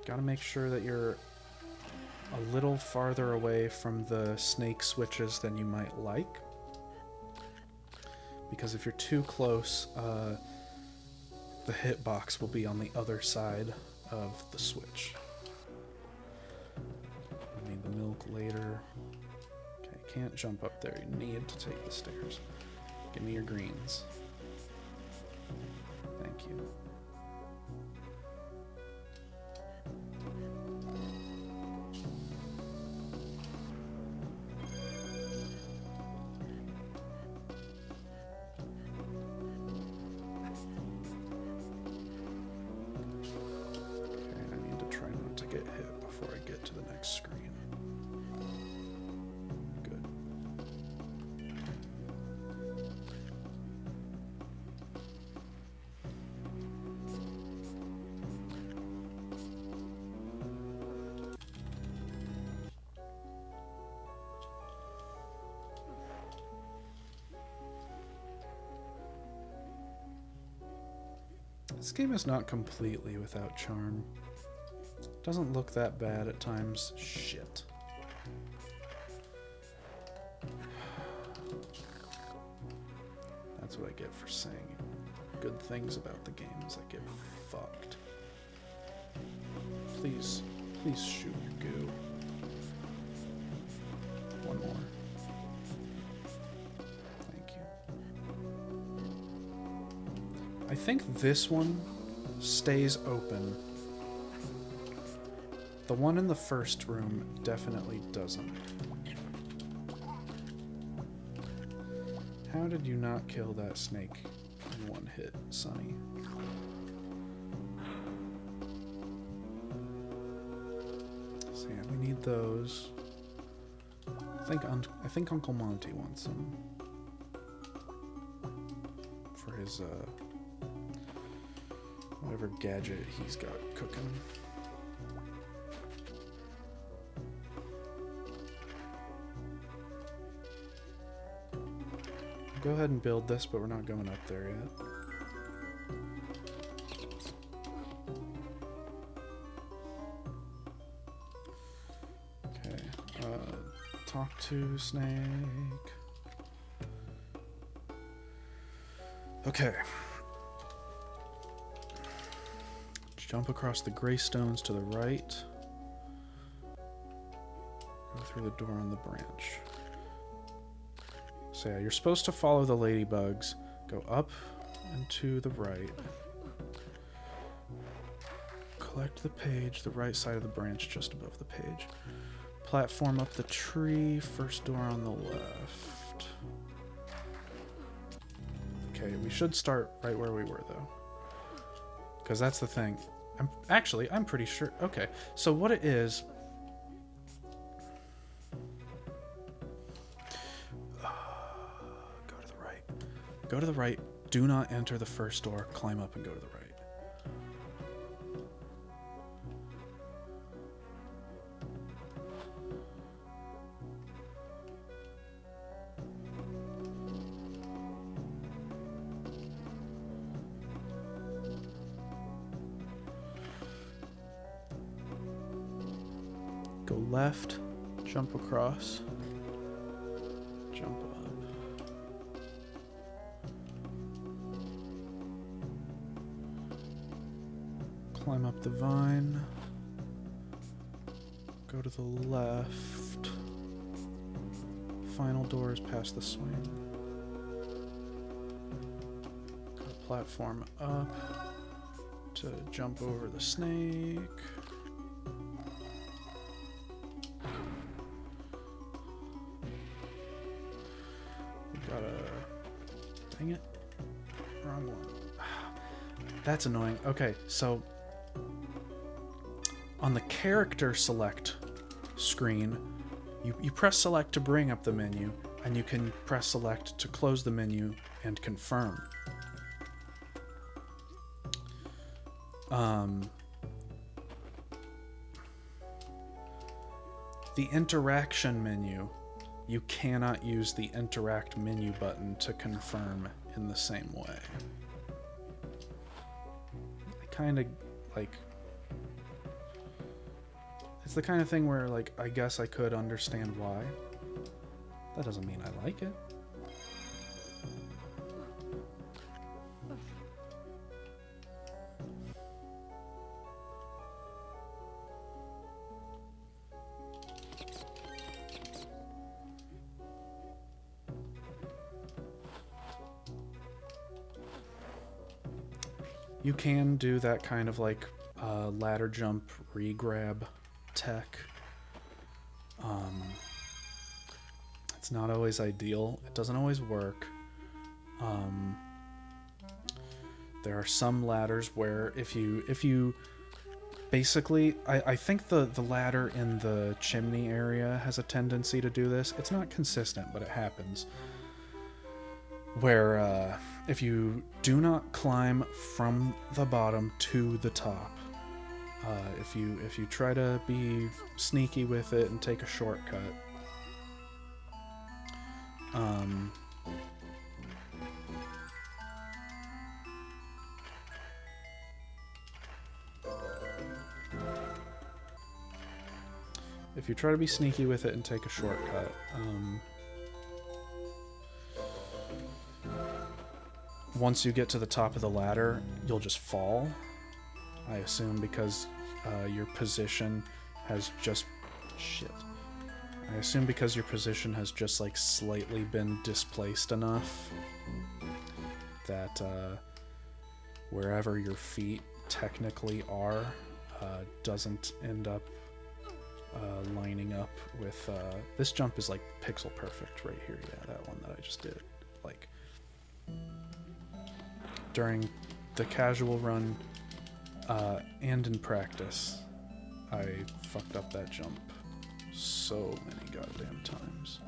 Gotta make sure that you're a little farther away from the snake switches than you might like. Because if you're too close, the hitbox will be on the other side of the switch. I need the milk later. Okay, can't jump up there. You need to take the stairs. Give me your greens. Thank you. This game is not completely without charm. Doesn't look that bad at times. Shit. That's what I get for saying good things about the game, is I get fucked. Please shoot goo. One more. Thank you. I think this one stays open. The one in the first room definitely doesn't. How did you not kill that snake in one hit, Sonny? So yeah, we need those. I think Uncle Monty wants them for his whatever gadget he's got cooking. Go ahead and build this, but we're not going up there yet. Okay, talk to Snake. Okay. Jump across the gray stones to the right. Go through the door on the branch. So yeah, you're supposed to follow the ladybugs. Go up and to the right. Collect the page, the right side of the branch just above the page. Platform up the tree, first door on the left. Okay, we should start right where we were though. Because that's the thing. I'm pretty sure. Okay, so what it is... Go to the right. Do not enter the first door. Climb up and go to the right. Go left. Jump across. Jump up. Climb up the vine. Go to the left. Final doors past the swing. Go to platform up to jump over the snake. We gotta... Dang it. Wrong one. That's annoying. Okay, so... On the character select screen, you press select to bring up the menu, and you can press select to close the menu and confirm. The interaction menu, you cannot use the interact menu button to confirm in the same way. I kind of like... It's the kind of thing where, like, I guess I could understand why. That doesn't mean I like it. You can do that kind of, like, ladder jump re-grab tech. It's not always ideal. It doesn't always work. There are some ladders where if you basically, I think the ladder in the chimney area has a tendency to do this. It's not consistent, but it happens. Where if you do not climb from the bottom to the top, if you try to be sneaky with it and take a shortcut, if you try to be sneaky with it and take a shortcut, once you get to the top of the ladder, you'll just fall. I assume because your position has just... Shit. I assume because your position has just, like, slightly been displaced enough that wherever your feet technically are doesn't end up lining up with... this jump is, like, pixel perfect right here. Yeah, that one that I just did. Like, during the casual run and in practice, I fucked up that jump so many goddamn times.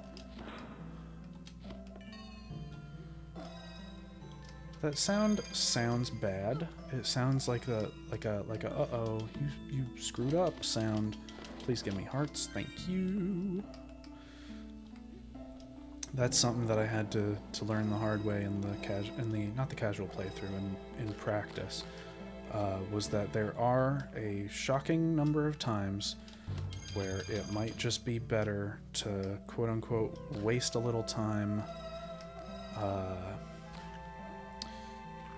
That sound sounds bad. It sounds like a uh-oh, you screwed up sound. Please give me hearts, thank you. That's something that I had to learn the hard way in the not the casual playthrough, in practice. Was that there are a shocking number of times where it might just be better to quote-unquote waste a little time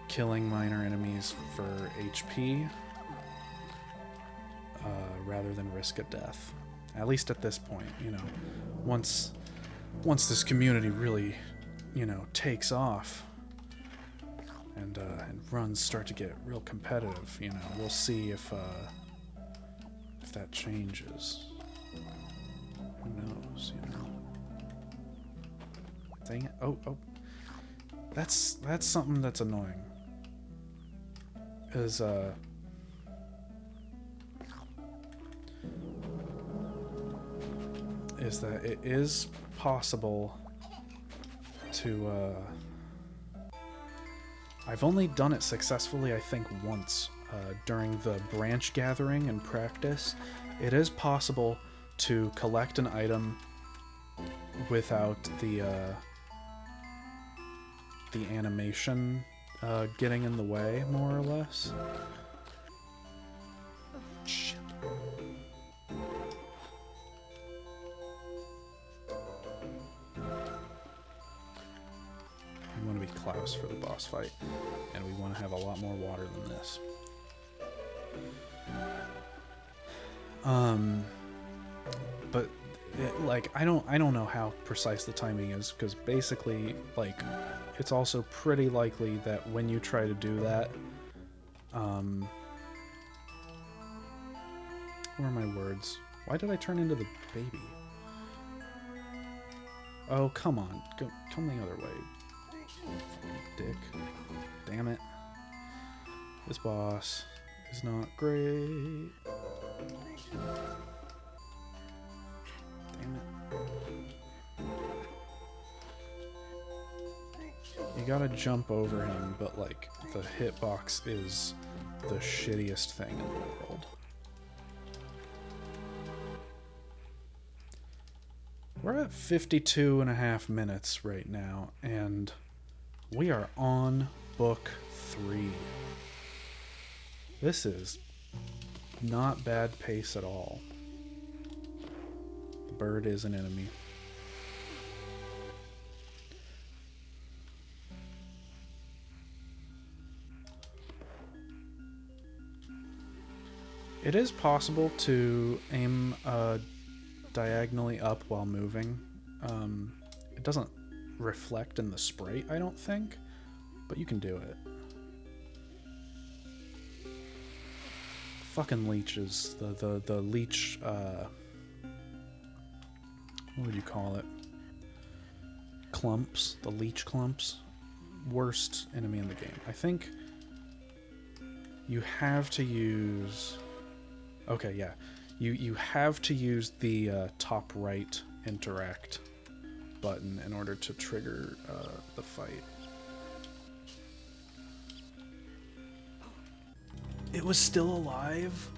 killing minor enemies for HP rather than risk a death. At least at this point, you know. Once this community really, you know, takes off and runs start to get real competitive, you know, we'll see if that changes. Who knows, you know? Dang it! Oh, that's something that's annoying. Is that it is possible to I've only done it successfully, I think, once during the branch gathering and practice. It is possible to collect an item without the animation getting in the way, more or less. Shit. We want to be Klaus for the boss fight, and we want to have a lot more water than this. But like I don't know how precise the timing is, because basically, like, it's also pretty likely that when you try to do that, where are my words? Why did I turn into the baby? Oh, come on, come the other way. Dick. Damn it. This boss is not great. Damn it. You gotta jump over him, but like the hitbox is the shittiest thing in the world. We're at 52.5 minutes right now, and we are on book 3. This is not bad pace at all. The bird is an enemy. It is possible to aim diagonally up while moving. It doesn't reflect in the sprite, I don't think, but you can do it. Fucking leeches. The leech, what would you call it? Clumps. The leech clumps. Worst enemy in the game. I think you have to use... Okay, yeah. You have to use the top right interact button in order to trigger the fight. It was still alive?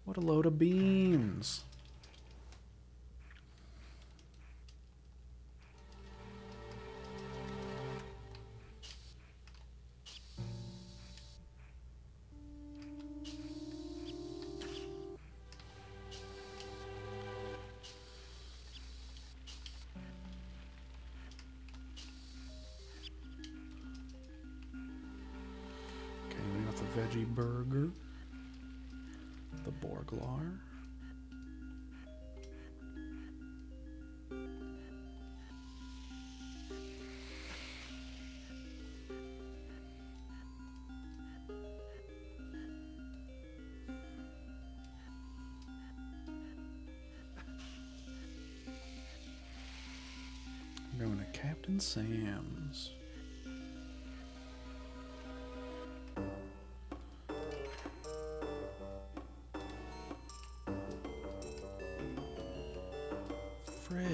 What a load of beans. veggie burger. The Borglar. We're going to Captain Sam's. Frick.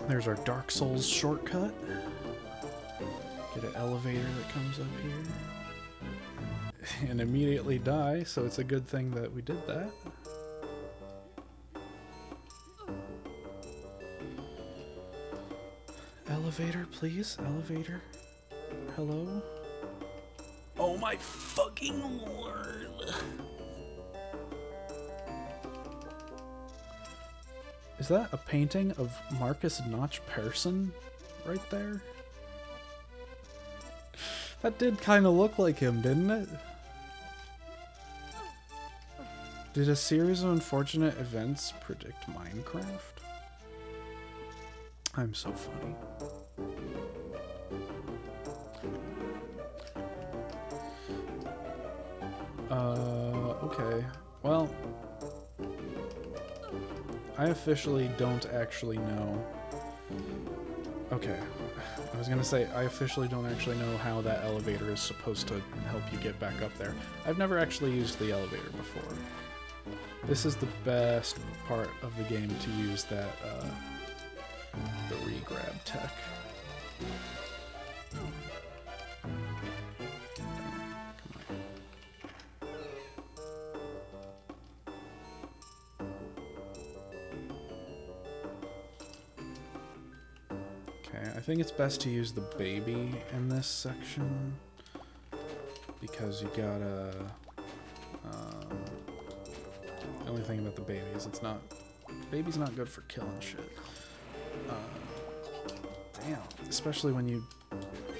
There's our Dark Souls shortcut. Get an elevator that comes up here. And immediately die, so it's a good thing that we did that. Elevator, please. Elevator. Hello? Oh my fucking lord. Is that a painting of Marcus Notch Persson right there? That did kind of look like him, didn't it? Did a series of unfortunate events predict Minecraft? I'm so funny. Okay. Well, I officially don't actually know. Okay. I was gonna say, I officially don't actually know how that elevator is supposed to help you get back up there. I've never actually used the elevator before. This is the best part of the game to use that, the re-grab tech. I think it's best to use the baby in this section because you gotta. The only thing about the baby is baby's not good for killing shit. Damn, especially when you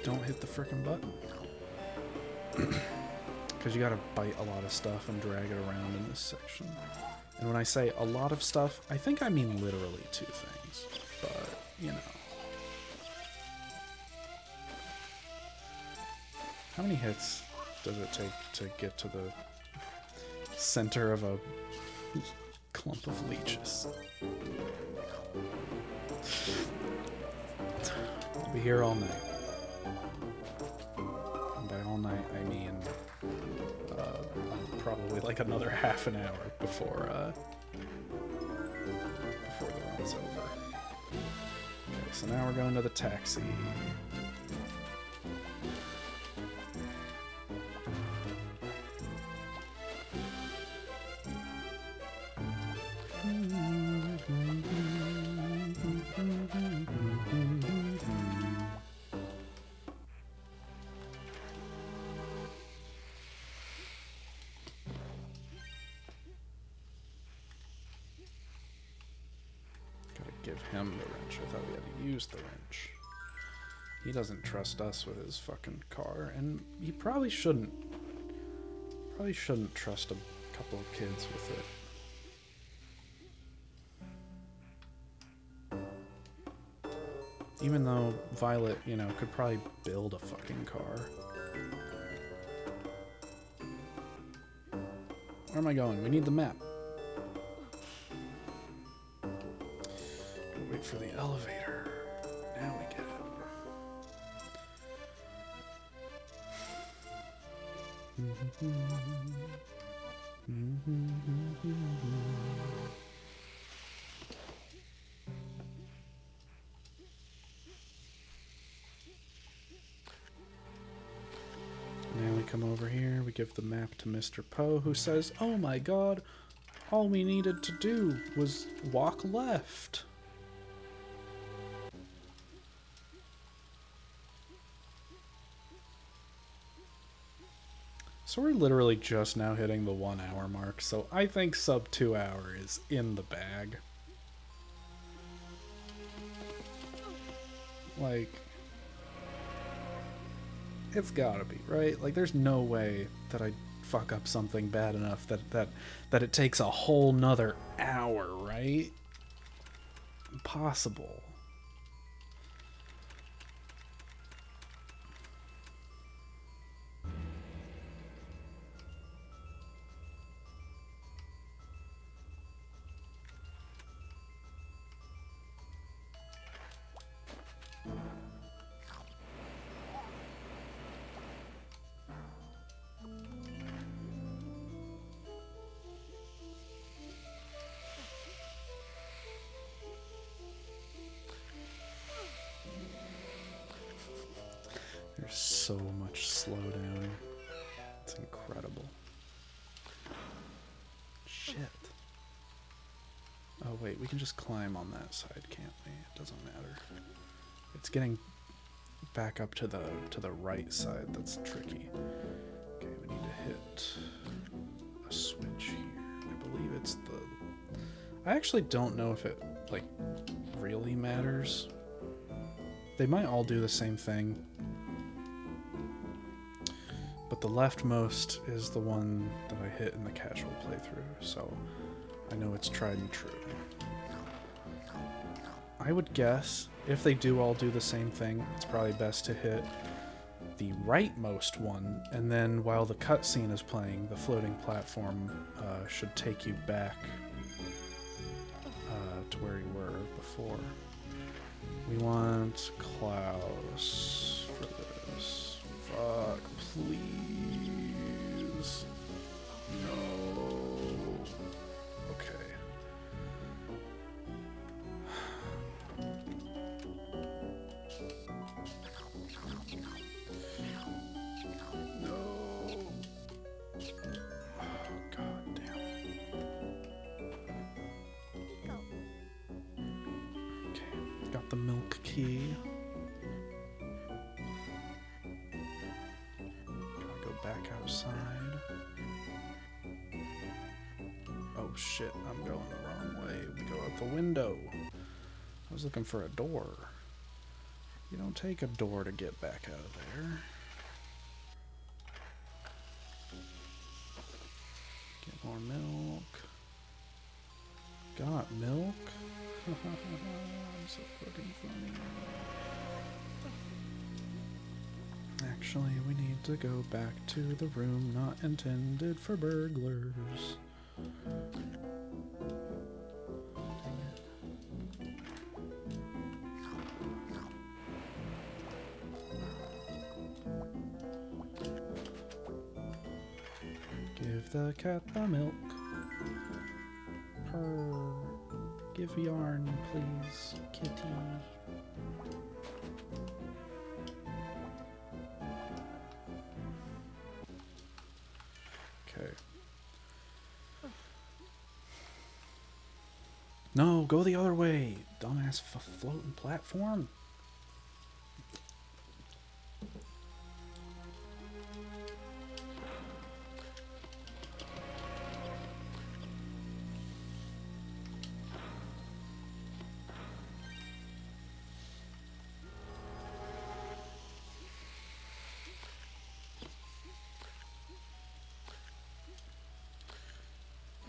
don't hit the frickin' button. Because you gotta bite a lot of stuff and drag it around in this section. And when I say a lot of stuff, I think I mean literally 2 things. But, you know. How many hits does it take to get to the center of a clump of leeches? I'll be here all night. And by all night, I mean probably like another half an hour before the run's over. Okay, so now we're going to the taxi. Give him the wrench. I thought we had to use the wrench. He doesn't trust us with his fucking car, and he probably shouldn't. Probably shouldn't trust a couple of kids with it. Even though Violet, you know, could probably build a fucking car. Where am I going? We need the map. Wait for the elevator. Now we get it. Now we come over here, we give the map to Mr. Poe, who says, "Oh my god, all we needed to do was walk left." So we're literally just now hitting the 1 hour mark, so I think sub 2 hour is in the bag. Like, it's gotta be, right? Like, there's no way that I fuck up something bad enough that it takes a whole nother hour, right? Impossible. There's so much slowdown. It's incredible. Shit. Oh wait, we can just climb on that side, can't we? It doesn't matter. It's getting back up to the right side that's tricky. Okay, we need to hit a switch here. I believe it's the... I actually don't know if it, like, really matters. They might all do the same thing. But the leftmost is the one that I hit in the casual playthrough, so I know it's tried and true. I would guess, if they do all do the same thing, it's probably best to hit the rightmost one, and then while the cutscene is playing, the floating platform should take you back to where you were before. We want Klaus for this. Fuck, please. No. Okay. No. Oh, god damn. Okay, got the milk key. Back outside. Oh shit, I'm going the wrong way. We go out the window. I was looking for a door. You don't take a door to get back out of there. Get more milk. Got milk? I'm so fucking funny. Actually, we need to go back to the room not intended for burglars. Give the cat the milk. Purr. Give yarn, please, kitty. Okay. No, go the other way, dumbass floating platform.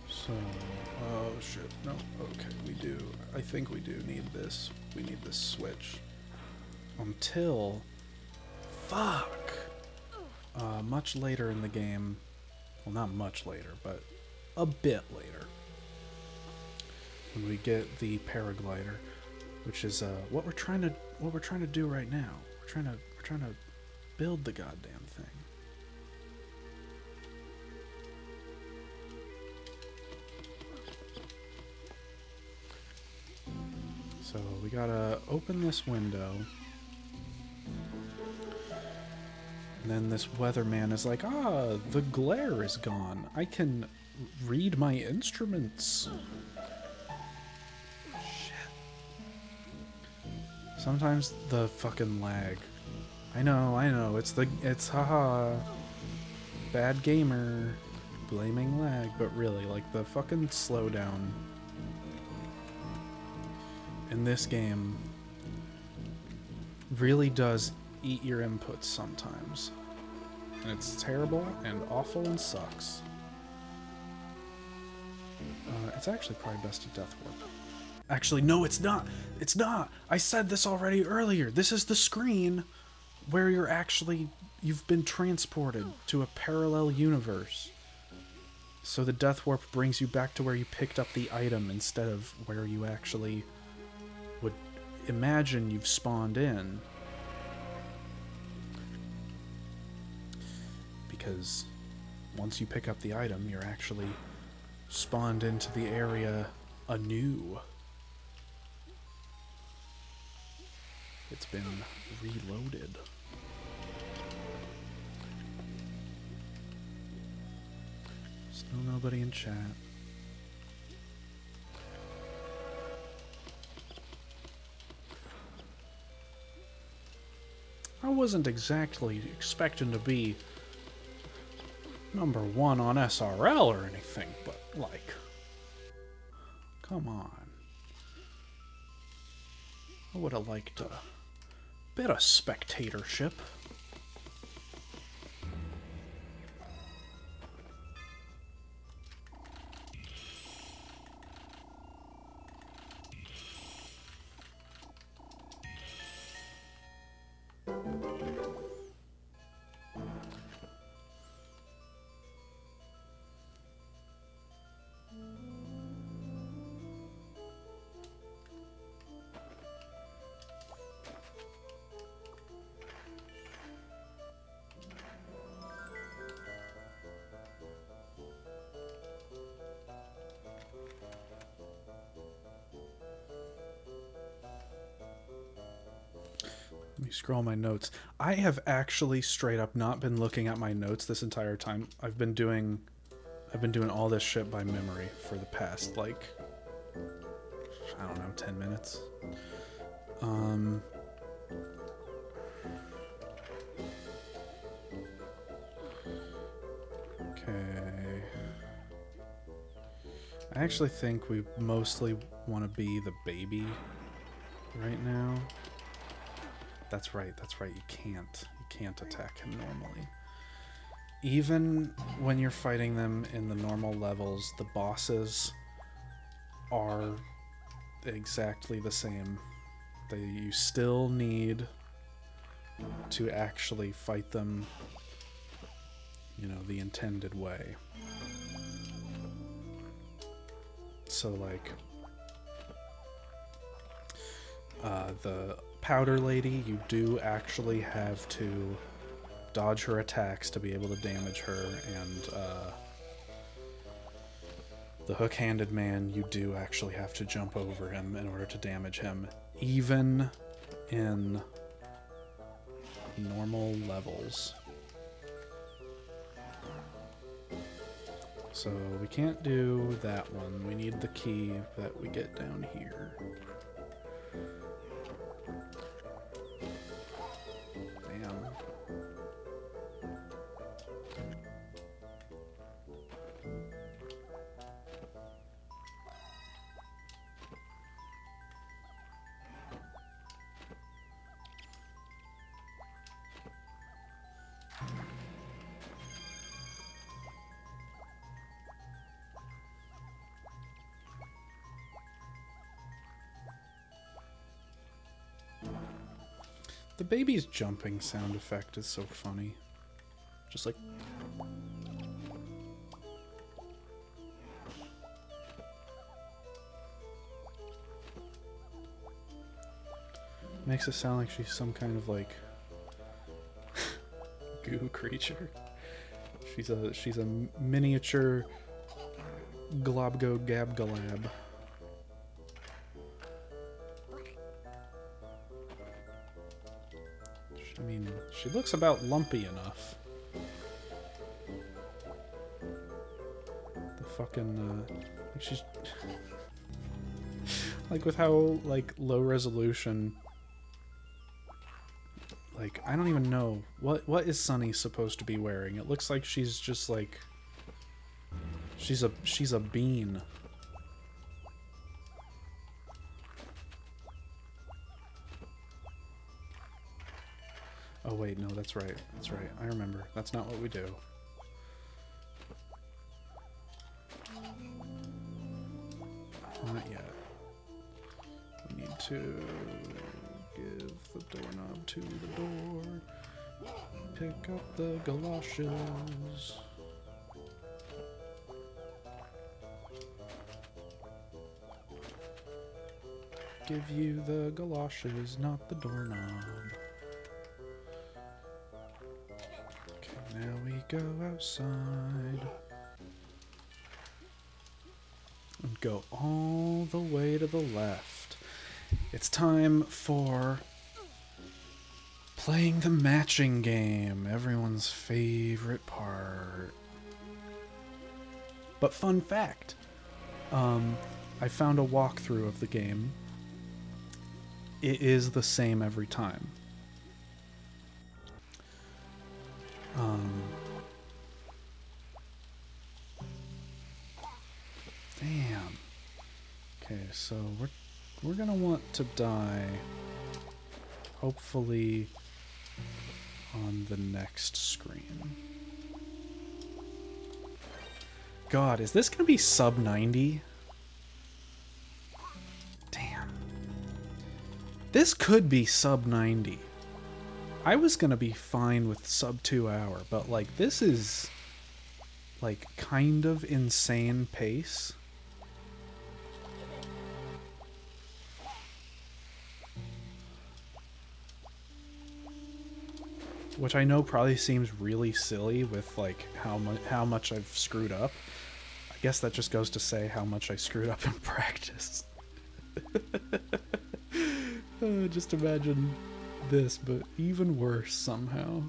So, oh shit, no, okay, we do. I think we do need this. We need this switch. Until, fuck! Much later in the game, well not much later, but a bit later, when we get the paraglider, which is what we're trying to do right now. We're trying to build the goddamn thing. So we gotta open this window. And then this weatherman is like, ah, the glare is gone. I can read my instruments. Shit. Sometimes the fucking lag. I know, it's haha. Bad gamer. Blaming lag, but really, like, the fucking slowdown in this game really does eat your inputs sometimes. And it's terrible and awful and sucks. It's actually probably best to death warp. Actually, no, it's not. It's not. I said this already earlier. This is the screen where you've been transported to a parallel universe. So the death warp brings you back to where you picked up the item instead of where you actually would imagine you've spawned in. Because once you pick up the item, you're actually spawned into the area anew. It's been reloaded. Still nobody in chat. I wasn't exactly expecting to be #1 on SRL or anything, but, like, come on. I would have liked a bit of spectatorship. Let me scroll my notes. I have actually straight up not been looking at my notes this entire time. I've been doing all this shit by memory for the past, like, I don't know, 10 minutes. Okay. I actually think we mostly want to be the baby right now. That's right, you can't attack him normally. Even when you're fighting them in the normal levels, the bosses are exactly the same. You still need to actually fight them, you know, the intended way. So, like, the powder lady, you do actually have to dodge her attacks to be able to damage her, and the hook-handed man, you do actually have to jump over him in order to damage him, even in normal levels. So we can't do that one. We need the key that we get down here. Damn. The baby's jumping sound effect is so funny. Just like... makes it sound like she's some kind of, like, goo creature. She's a miniature Globgo Gabgalab. She looks about lumpy enough. The fucking, like she's... like with how, like, low resolution... Like, I don't even know. What is Sunny supposed to be wearing? It looks like she's just, like... She's a bean. Oh wait, no, that's right. That's right. I remember. That's not what we do. Not yet. We need to give the doorknob to the door. Pick up the galoshes. Give you the galoshes, not the doorknob. Okay, now we go outside. And go all the way to the left. It's time for playing the matching game, everyone's favorite part. But fun fact, I found a walkthrough of the game. It is the same every time. Damn. Okay, so we're gonna want to die, hopefully, on the next screen. God, is this gonna be sub 90? Damn. This could be sub 90. I was gonna be fine with sub 2 hour, but like this is like kind of insane pace. Which I know probably seems really silly with like how much I've screwed up. I guess that just goes to say how much I screwed up in practice. Just imagine this, but even worse somehow.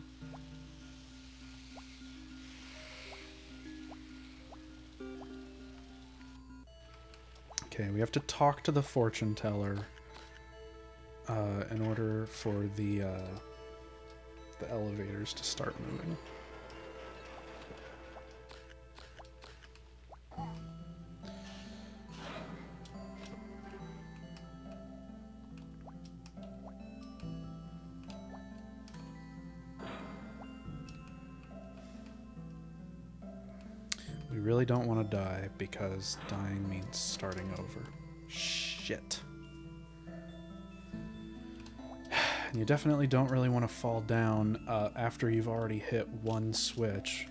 Okay, we have to talk to the fortune teller in order for the elevators to start moving. We really don't want to die because dying means starting over. Shit. And you definitely don't really want to fall down after you've already hit one switch,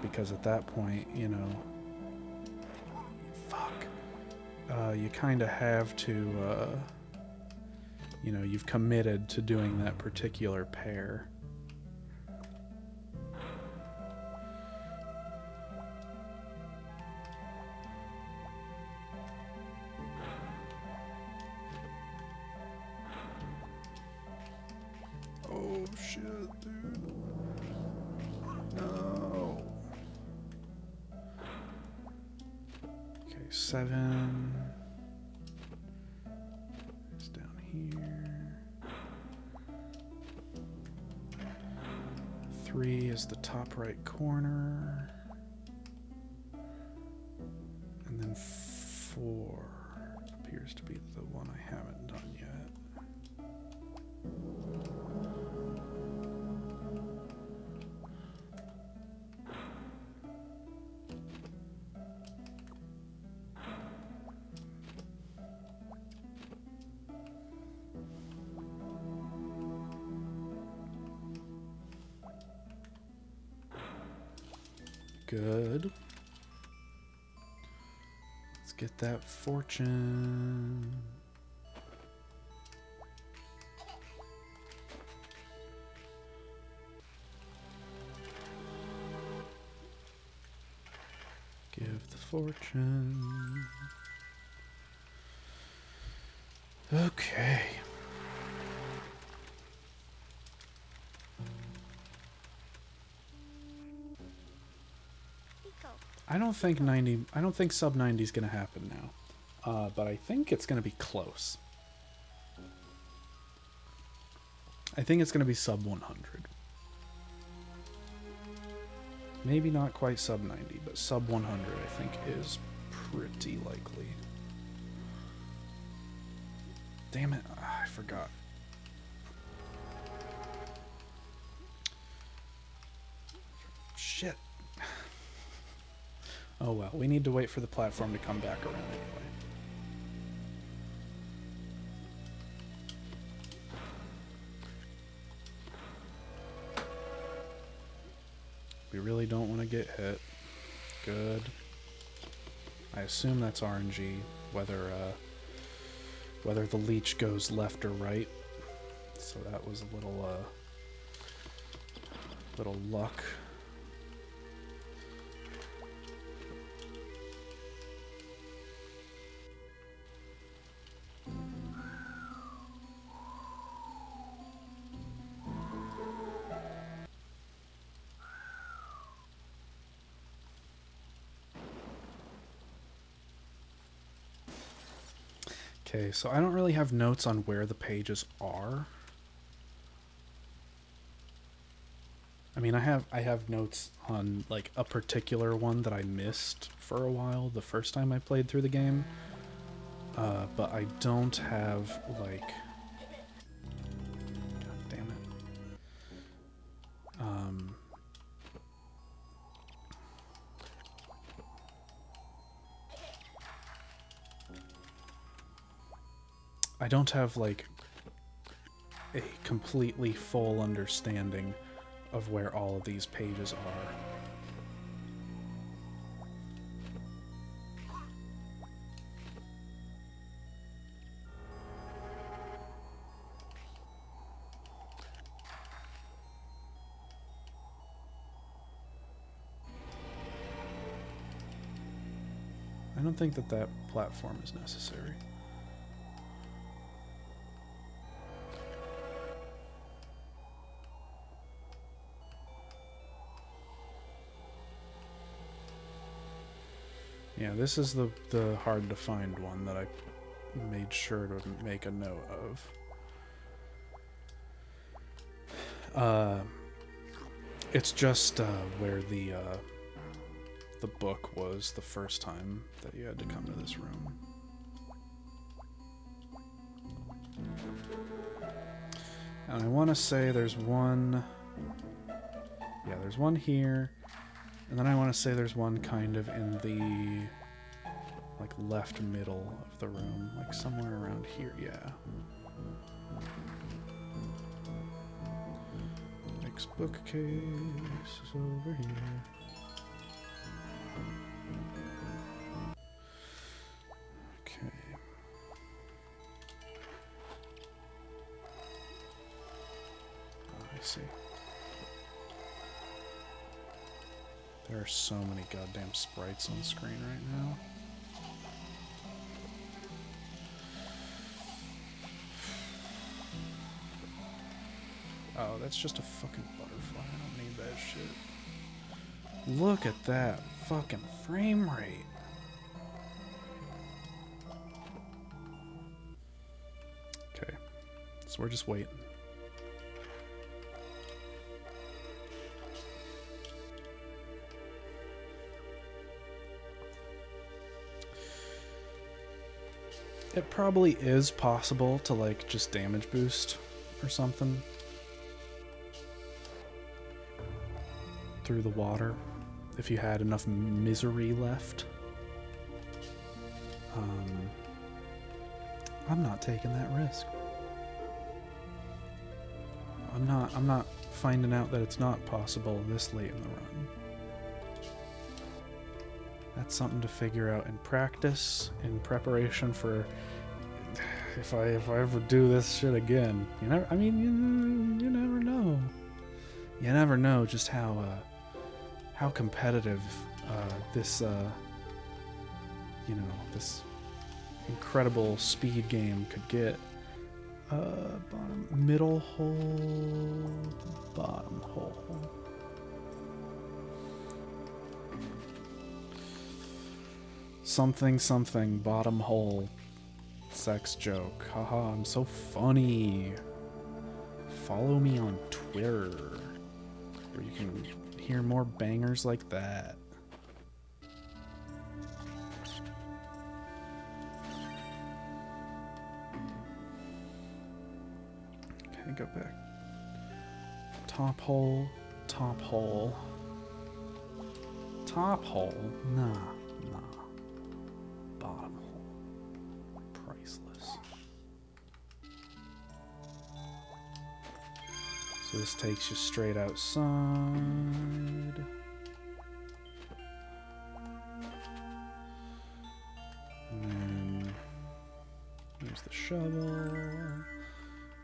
because at that point, you know, fuck, you kind of have to, you know, you've committed to doing that particular pair. Oh shit, dude. No. Okay, 7 is down here. 3 is the top right corner. And then 4 appears to be the one I haven't done yet. Good. Let's get that fortune. Give the fortune. Okay. don't think sub 90 is going to happen now. But I think it's going to be close. I think it's going to be sub 100. Maybe not quite sub 90, but sub 100 I think is pretty likely. Damn it, I forgot. Shit. Oh well, we need to wait for the platform to come back around anyway. We really don't want to get hit. Good. I assume that's RNG, whether the leech goes left or right. So that was a little luck. Okay, so I don't really have notes on where the pages are. I mean, I have notes on like a particular one that I missed for a while the first time I played through the game. But I don't have like... God damn it. I don't have like a completely full understanding of where all of these pages are. I don't think that platform is necessary. Yeah, this is the hard to find one that I made sure to make a note of. It's just where the book was the first time that you had to come to this room. And I want to say there's one... Yeah, there's one here. And then I want to say there's one kind of in the, like, left middle of the room. Like, somewhere around here, yeah. Next bookcase is over here. Okay. I see. There are so many goddamn sprites on the screen right now. Oh, that's just a fucking butterfly. I don't need that shit. Look at that fucking frame rate. Okay. So we're just waiting. It probably is possible to, like, just damage boost or something through the water if you had enough misery left. I'm not taking that risk. I'm not finding out that it's not possible this late in the run. That's something to figure out in practice, in preparation for if I ever do this shit again. You never, I mean, you never know. You never know just how competitive this you know, this incredible speed game could get. Bottom, middle hole, bottom hole. Something something bottom hole sex joke. Haha, I'm so funny. Follow me on Twitter, where you can hear more bangers like that. Okay, go back. Top hole, top hole. Top hole? Nah. Bottom hole. Priceless. So this takes you straight outside. And then there's the shovel.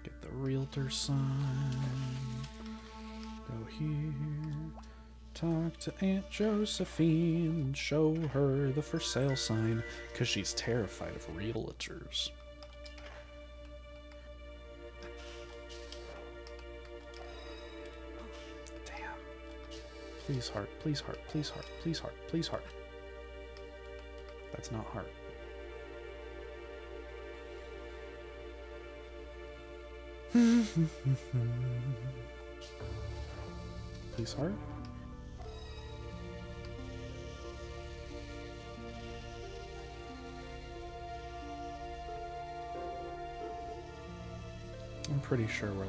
Get the realtor sign. Go here. Talk to Aunt Josephine and show her the for sale sign, because she's terrified of realtors. Damn. Please heart, please heart, please heart, please heart, please heart. That's not heart. Please heart. I'm pretty sure we're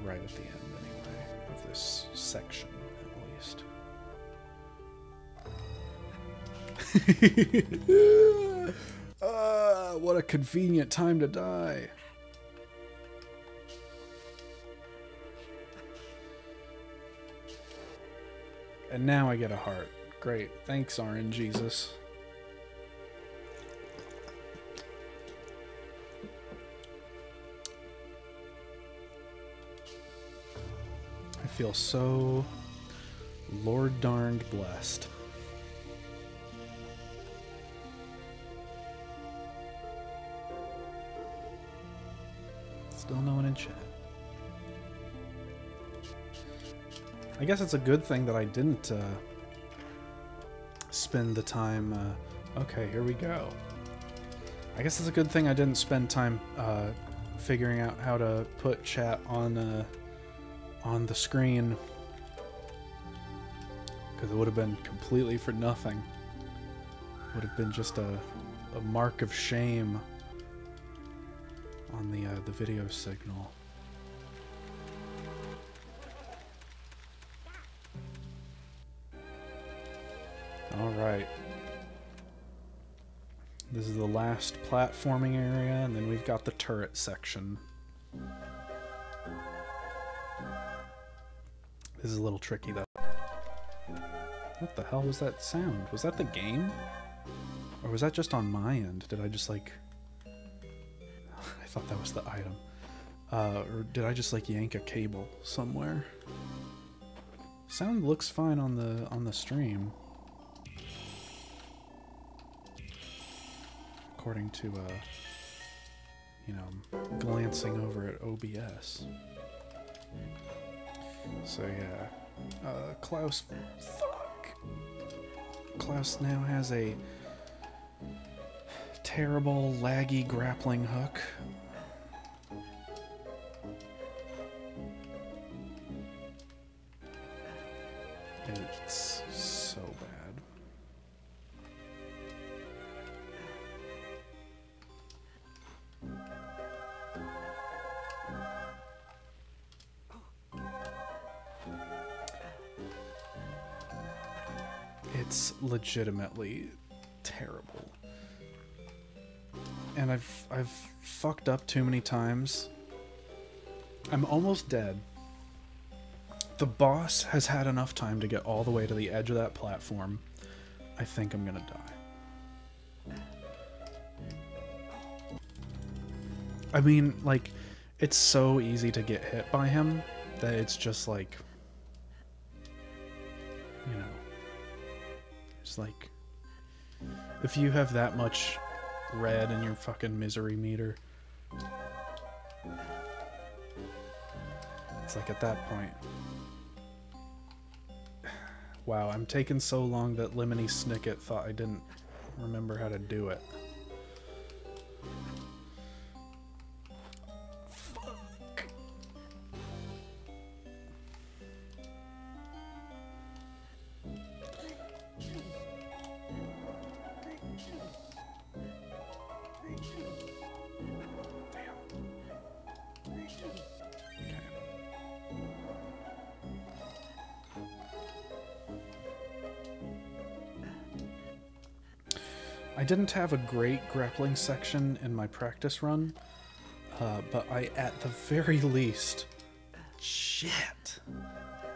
right at the end anyway of this section, at least. What a convenient time to die. And now I get a heart. Great. Thanks, RNGesus. I feel so Lord darned blessed. Still no one in chat. I guess it's a good thing that I didn't spend the time... okay, here we go. I guess it's a good thing I didn't spend time figuring out how to put chat on the screen, because it would have been completely for nothing. Would have been just a mark of shame on the video signal. Alright. This is the last platforming area, and then we've got the turret section. This is a little tricky, though. What the hell was that sound? Was that the game? Or was that just on my end? Did I just, like... I thought that was the item. Or did I just, like, yank a cable somewhere? Sound looks fine on the stream. According to, you know, glancing over at OBS. So yeah, Klaus, fuck. Klaus now has a terrible laggy grappling hook. It's so bad. It's legitimately terrible. And I've fucked up too many times. I'm almost dead. The boss has had enough time to get all the way to the edge of that platform. I think I'm gonna die. I mean, like, it's so easy to get hit by him that it's just like, you know, it's like, if you have that much red in your fucking misery meter, it's like at that point, Wow, I'm taking so long that Lemony Snicket thought I didn't remember how to do it. Fuck. I didn't have a great grappling section in my practice run, but I, at the very least... Shit!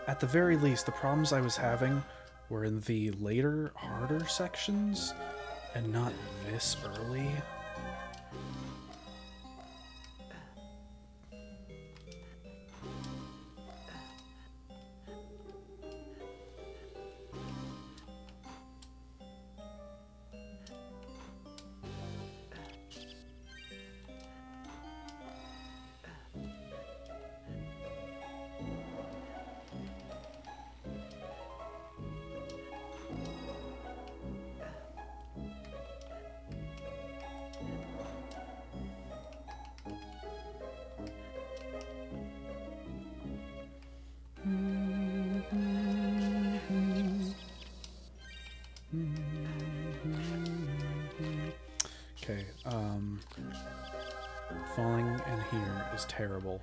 At the very least, the problems I was having were in the later, harder sections, and not this early. Okay, falling in here is terrible.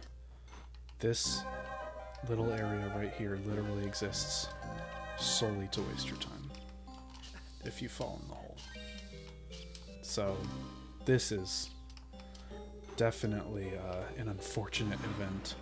This little area right here literally exists solely to waste your time if you fall in the hole. So this is definitely an unfortunate event.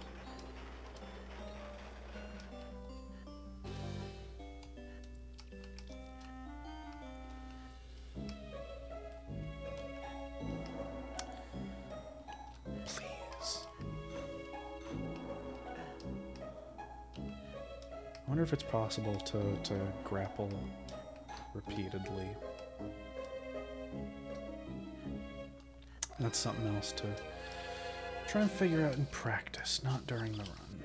I wonder if it's possible to grapple repeatedly. That's something else to try and figure out in practice, not during the run.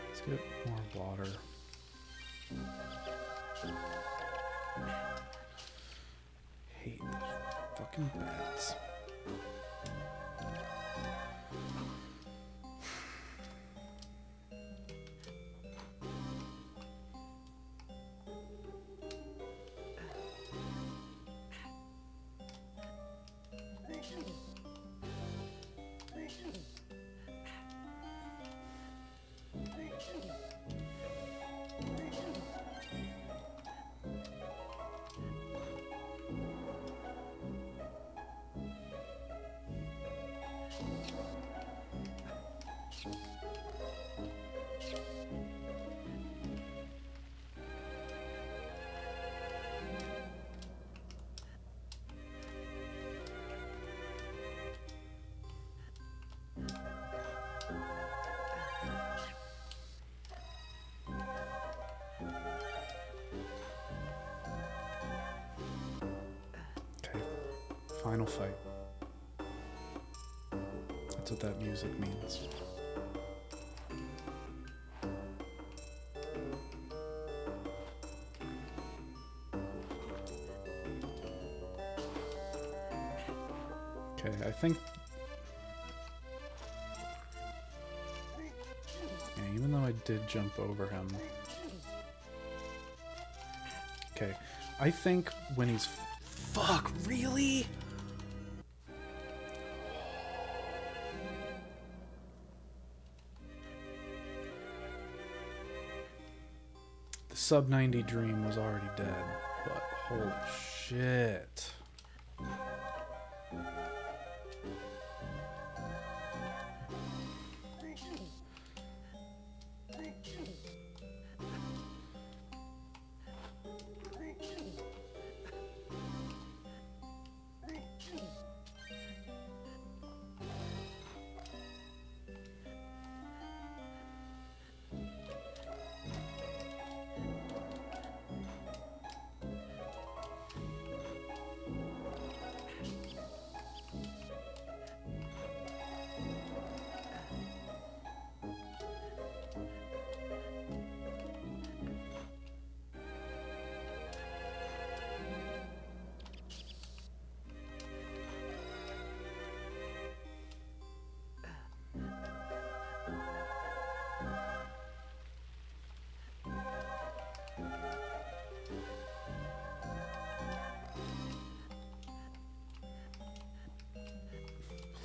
Let's get more water. Hate these fucking bats. Final fight. That's what that music means. Okay, I think... Yeah, even though I did jump over him... Okay, I think when he's... Fuck, really? The sub-90 dream was already dead, but holy shit.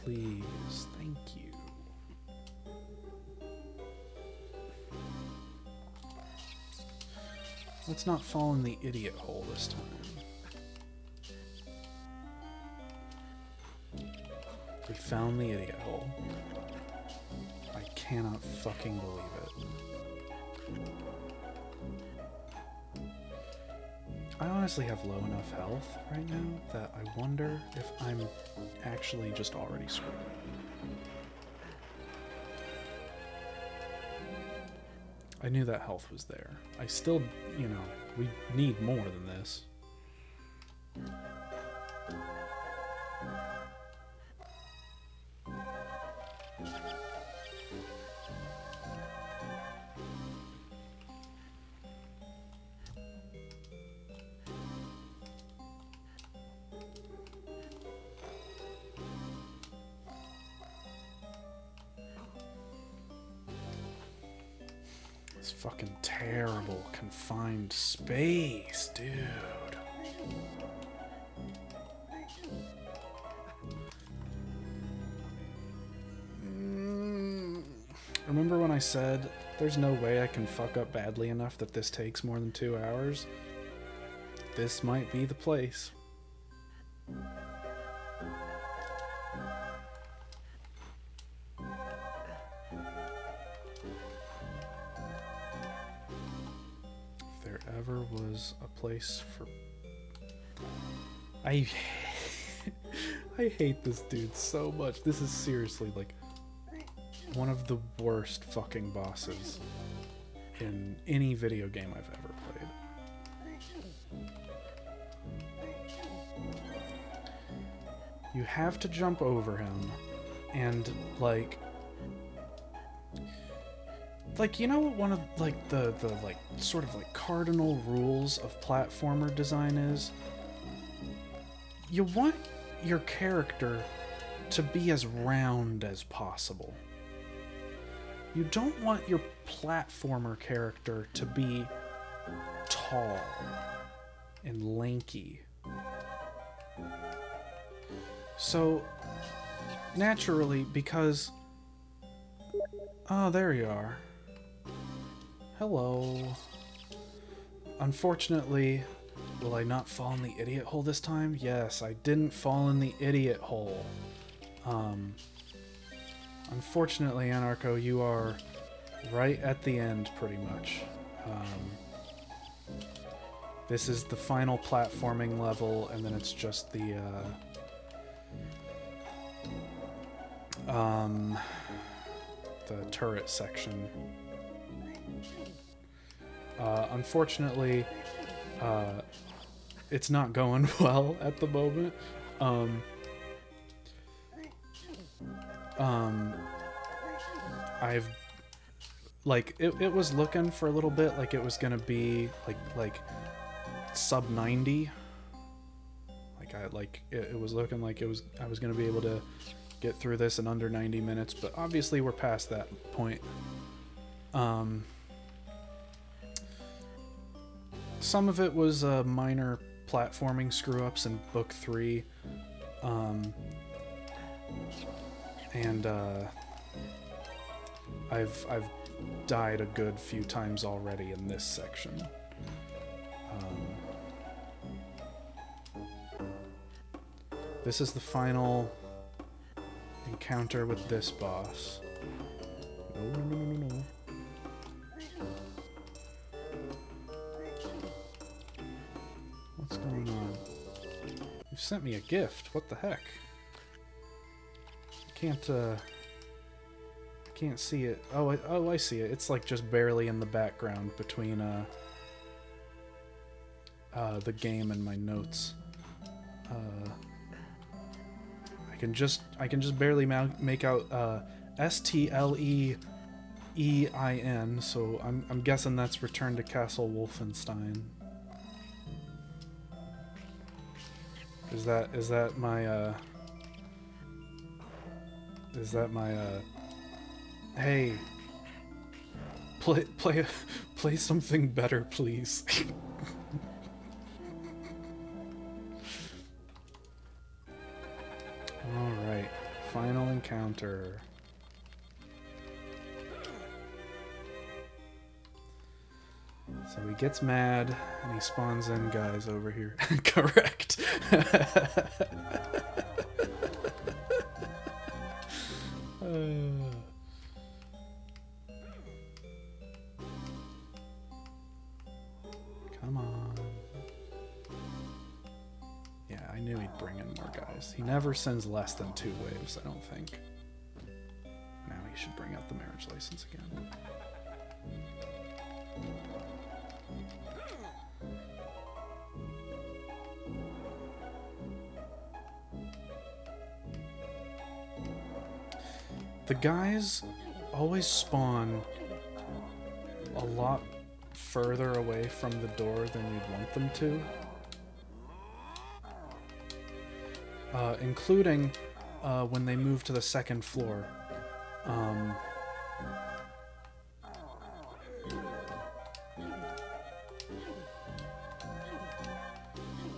please. Thank you. Let's not fall in the idiot hole this time. We found the idiot hole. I cannot fucking believe it. I honestly have low enough health right now that I wonder if I'm actually just already screwed. I knew that health was there. I still, you know, we need more than this. Fucking terrible confined space, dude. Remember when I said there's no way I can fuck up badly enough that this takes more than 2 hours? This might be the place. Was a place for... I hate this dude so much. This is seriously like one of the worst fucking bosses in any video game I've ever played. You have to jump over him and like you know what one of like the like sort of like cardinal rules of platformer design is? You want your character to be as round as possible. You don't want your platformer character to be tall and lanky. So naturally, because oh, there you are. Hello. Unfortunately, will I not fall in the idiot hole this time? Yes, I didn't fall in the idiot hole. Unfortunately, Anarcho, you are right at the end, pretty much. This is the final platforming level, and then it's just the, turret section. Unfortunately, it's not going well at the moment. I've like it was looking for a little bit like it was gonna be like sub 90. It was looking like I was gonna be able to get through this in under 90 minutes, but obviously we're past that point. Some of it was minor platforming screw-ups in Book 3, and I've died a good few times already in this section. This is the final encounter with this boss. No. What's going on? You sent me a gift. What the heck? I can't see it. Oh, I see it. It's like just barely in the background between the game and my notes. I can just barely make out Stleein, so I'm guessing that's Return to Castle Wolfenstein. Is that my hey, play something better, please. All right, final counter. So he gets mad and he spawns in guys over here. Correct. Come on. Yeah, I knew he'd bring in more guys. He never sends less than 2 waves, I don't think. Now he should bring out the marriage license again. The guys always spawn a lot further away from the door than you'd want them to. Including when they move to the 2nd floor.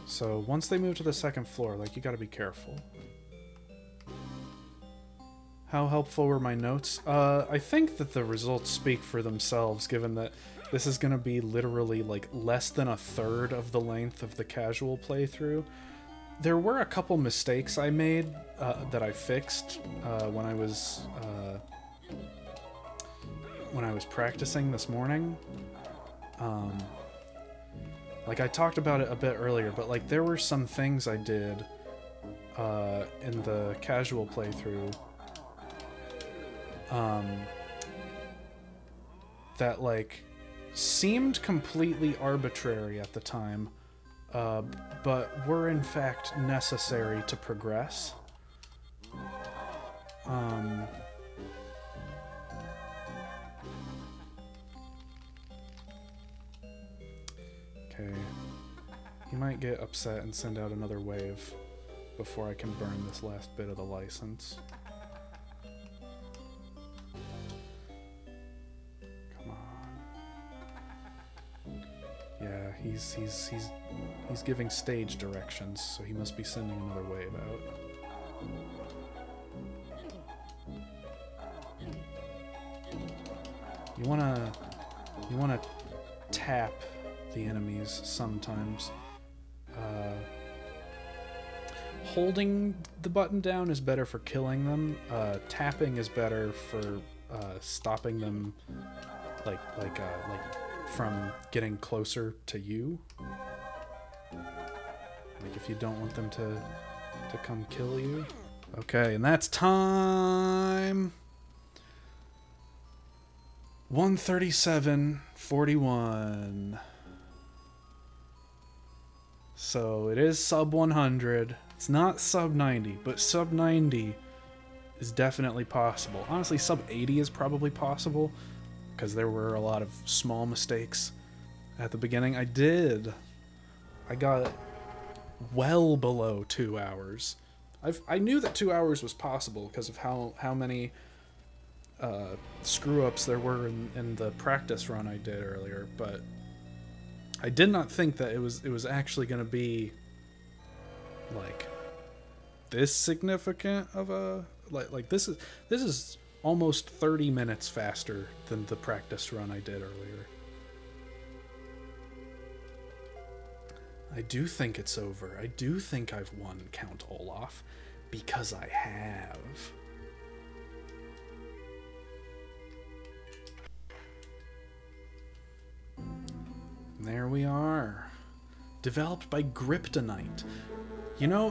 So once they move to the 2nd floor, like, you gotta be careful. How helpful were my notes? I think that the results speak for themselves, given that this is gonna be literally, like, less than a third of the length of the casual playthrough. There were a couple mistakes I made that I fixed when I was practicing this morning. Like, I talked about it a bit earlier, but, like, there were some things I did in the casual playthrough that, like, seemed completely arbitrary at the time, but were in fact necessary to progress. Okay. He might get upset and send out another wave before I can burn this last bit of the license. Come on. Yeah, he's giving stage directions, so he must be sending another wave out. You wanna tap the enemies sometimes. Holding the button down is better for killing them. Tapping is better for stopping them, like from getting closer to you. Like, if you don't want them to come kill you. Okay, and that's time. 137.41. So it is sub 100. It's not sub 90, but sub 90 is definitely possible. Honestly, sub 80 is probably possible because there were a lot of small mistakes at the beginning. I got well below 2 hours. I knew that 2 hours was possible because of how many screw-ups there were in the practice run I did earlier, but I did not think that it was actually going to be like this significant of a like this is almost 30 minutes faster than the practice run I did earlier. I do think it's over. I do think I've won Count Olaf because I have. There we are. Developed by Kryptonite. You know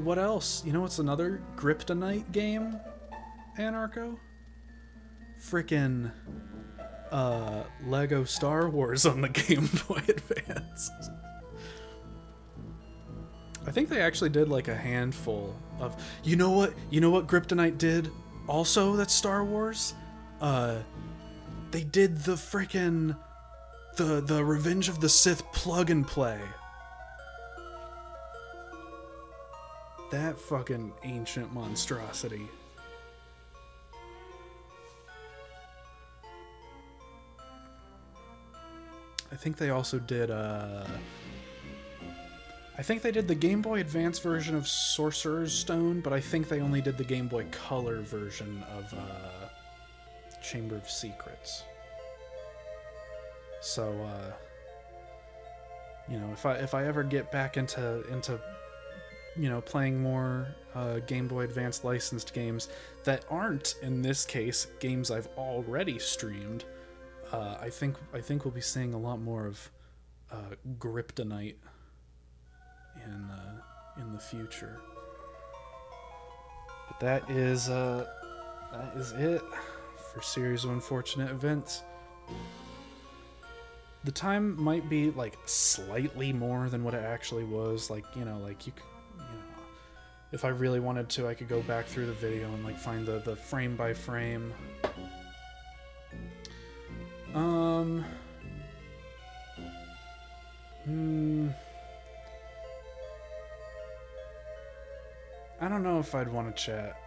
what else? You know what's another Kryptonite game, Anarcho? Frickin' Lego Star Wars on the Game Boy Advance. I think they actually did like a handful of... You know what Kryptonite did also that's Star Wars? They did the frickin' the Revenge of the Sith plug and play. That fucking ancient monstrosity. I think they also did I I think they did the Game Boy Advance version of Sorcerer's Stone, but I think they only did the Game Boy Color version of Chamber of Secrets. So, you know, if I ever get back into you know, playing more Game Boy Advance licensed games that aren't, in this case, games I've already streamed, I think we'll be seeing a lot more of Kryptonite in the future. But that is it for Series of Unfortunate Events. The time might be like slightly more than what it actually was. Like, you know, like you know, if I really wanted to, I could go back through the video and like find the frame by frame. I don't know if I'd want to chat,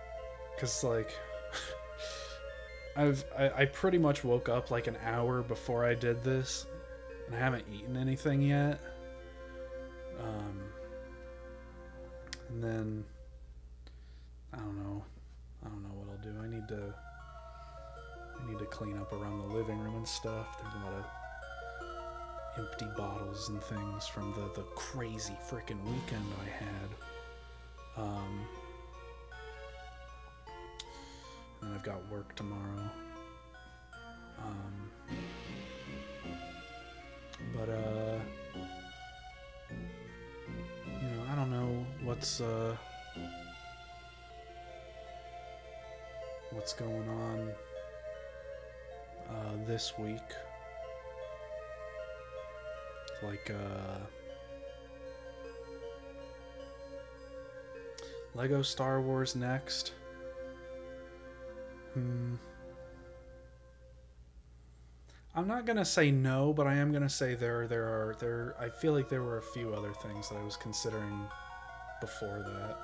cause like I pretty much woke up like an hour before I did this, and I haven't eaten anything yet. And then I don't know what I'll do. I need to clean up around the living room and stuff. There's a lot of empty bottles and things from the crazy freaking weekend I had. And I've got work tomorrow. But you know, I don't know what's going on this week. Like Lego Star Wars next. I'm not gonna say no, but I am gonna say there I feel like there were a few other things that I was considering before that.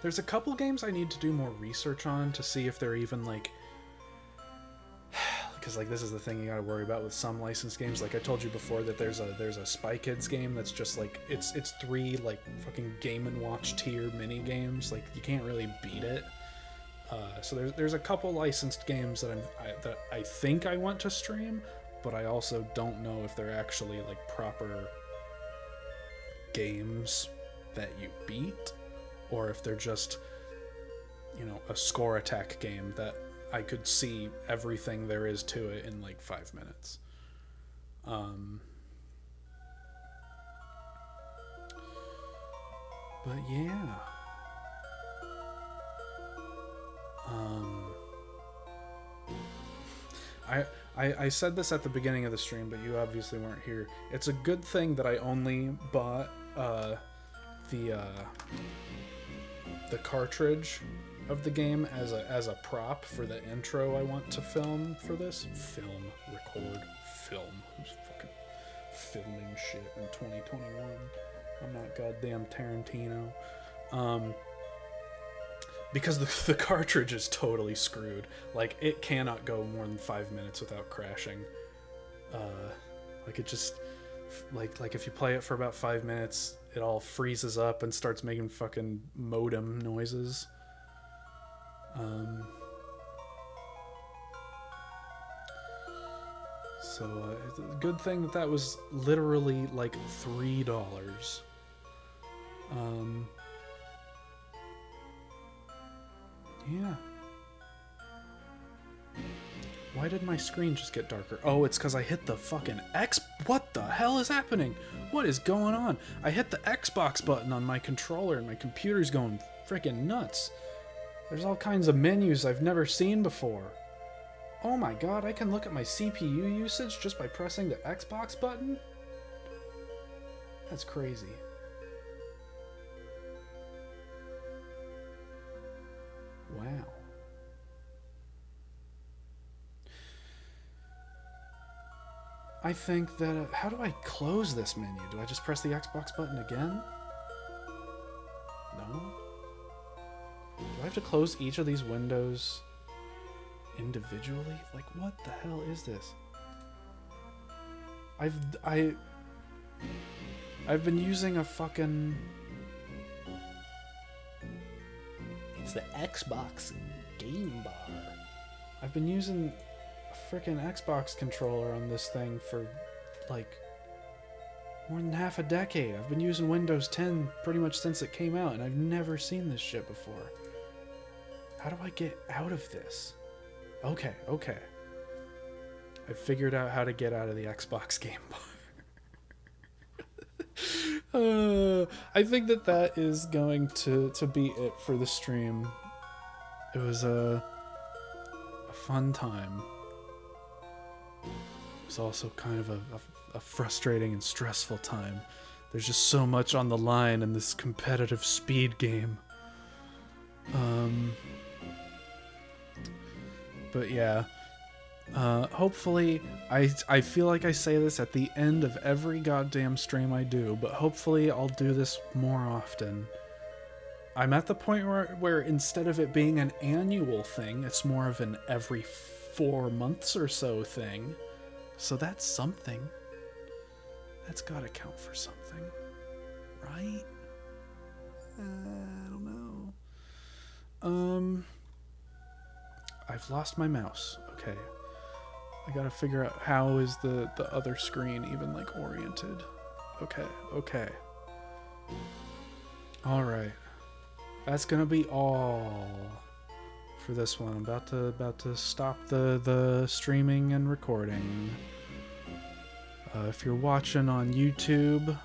There's a couple games I need to do more research on to see if they're even like, because like this is the thing you gotta worry about with some licensed games. Like I told you before that there's a Spy Kids game that's just like it's 3 like fucking Game & Watch tier mini games. Like you can't really beat it. So there's a couple licensed games that I think I want to stream, but I also don't know if they're actually like proper games that you beat, or if they're just, you know, a score attack game that I could see everything there is to it in like 5 minutes. But yeah. I said this at the beginning of the stream, but you obviously weren't here. It's a good thing that I only bought the cartridge of the game as a prop for the intro I want to film for this. Record. I'm just fucking filming shit in 2021. I'm not goddamn Tarantino. Because the cartridge is totally screwed. Like, it cannot go more than 5 minutes without crashing. Like, it just... Like if you play it for about 5 minutes, it all freezes up and starts making fucking modem noises. So, it's a good thing that was literally, like, $3. Yeah. Why did my screen just get darker? Oh, it's because I hit the fucking X... What the hell is happening? What is going on? I hit the Xbox button on my controller and my computer's going freaking nuts. There's all kinds of menus I've never seen before. Oh my god, I can look at my CPU usage just by pressing the Xbox button? That's crazy. Wow. I think that... how do I close this menu? Do I just press the Xbox button again? No? Do I have to close each of these windows individually? Like, what the hell is this? I've been using a fucking... It's the Xbox Game Bar. I've been using a freaking Xbox controller on this thing for, like, more than half a decade. I've been using Windows 10 pretty much since it came out, and I've never seen this shit before. How do I get out of this? Okay. I figured out how to get out of the Xbox Game Bar. I think that is going to be it for the stream. It was a fun time. It was also kind of a frustrating and stressful time. There's just so much on the line in this competitive speed game. But yeah, hopefully, I feel like I say this at the end of every goddamn stream I do, but hopefully I'll do this more often. I'm at the point where instead of it being an annual thing, it's more of an every 4 months or so thing. So that's something. That's gotta count for something, right? I don't know. I've lost my mouse. Okay. I gotta figure out how is the other screen even, like, oriented. Okay. Alright. That's gonna be all for this one. I'm about to stop the streaming and recording. If you're watching on YouTube,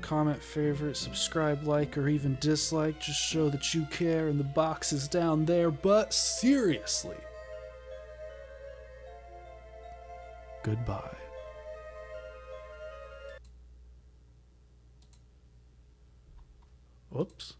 comment, favorite, subscribe, like, or even dislike. Just show that you care, and the box is down there. But seriously, goodbye. Whoops.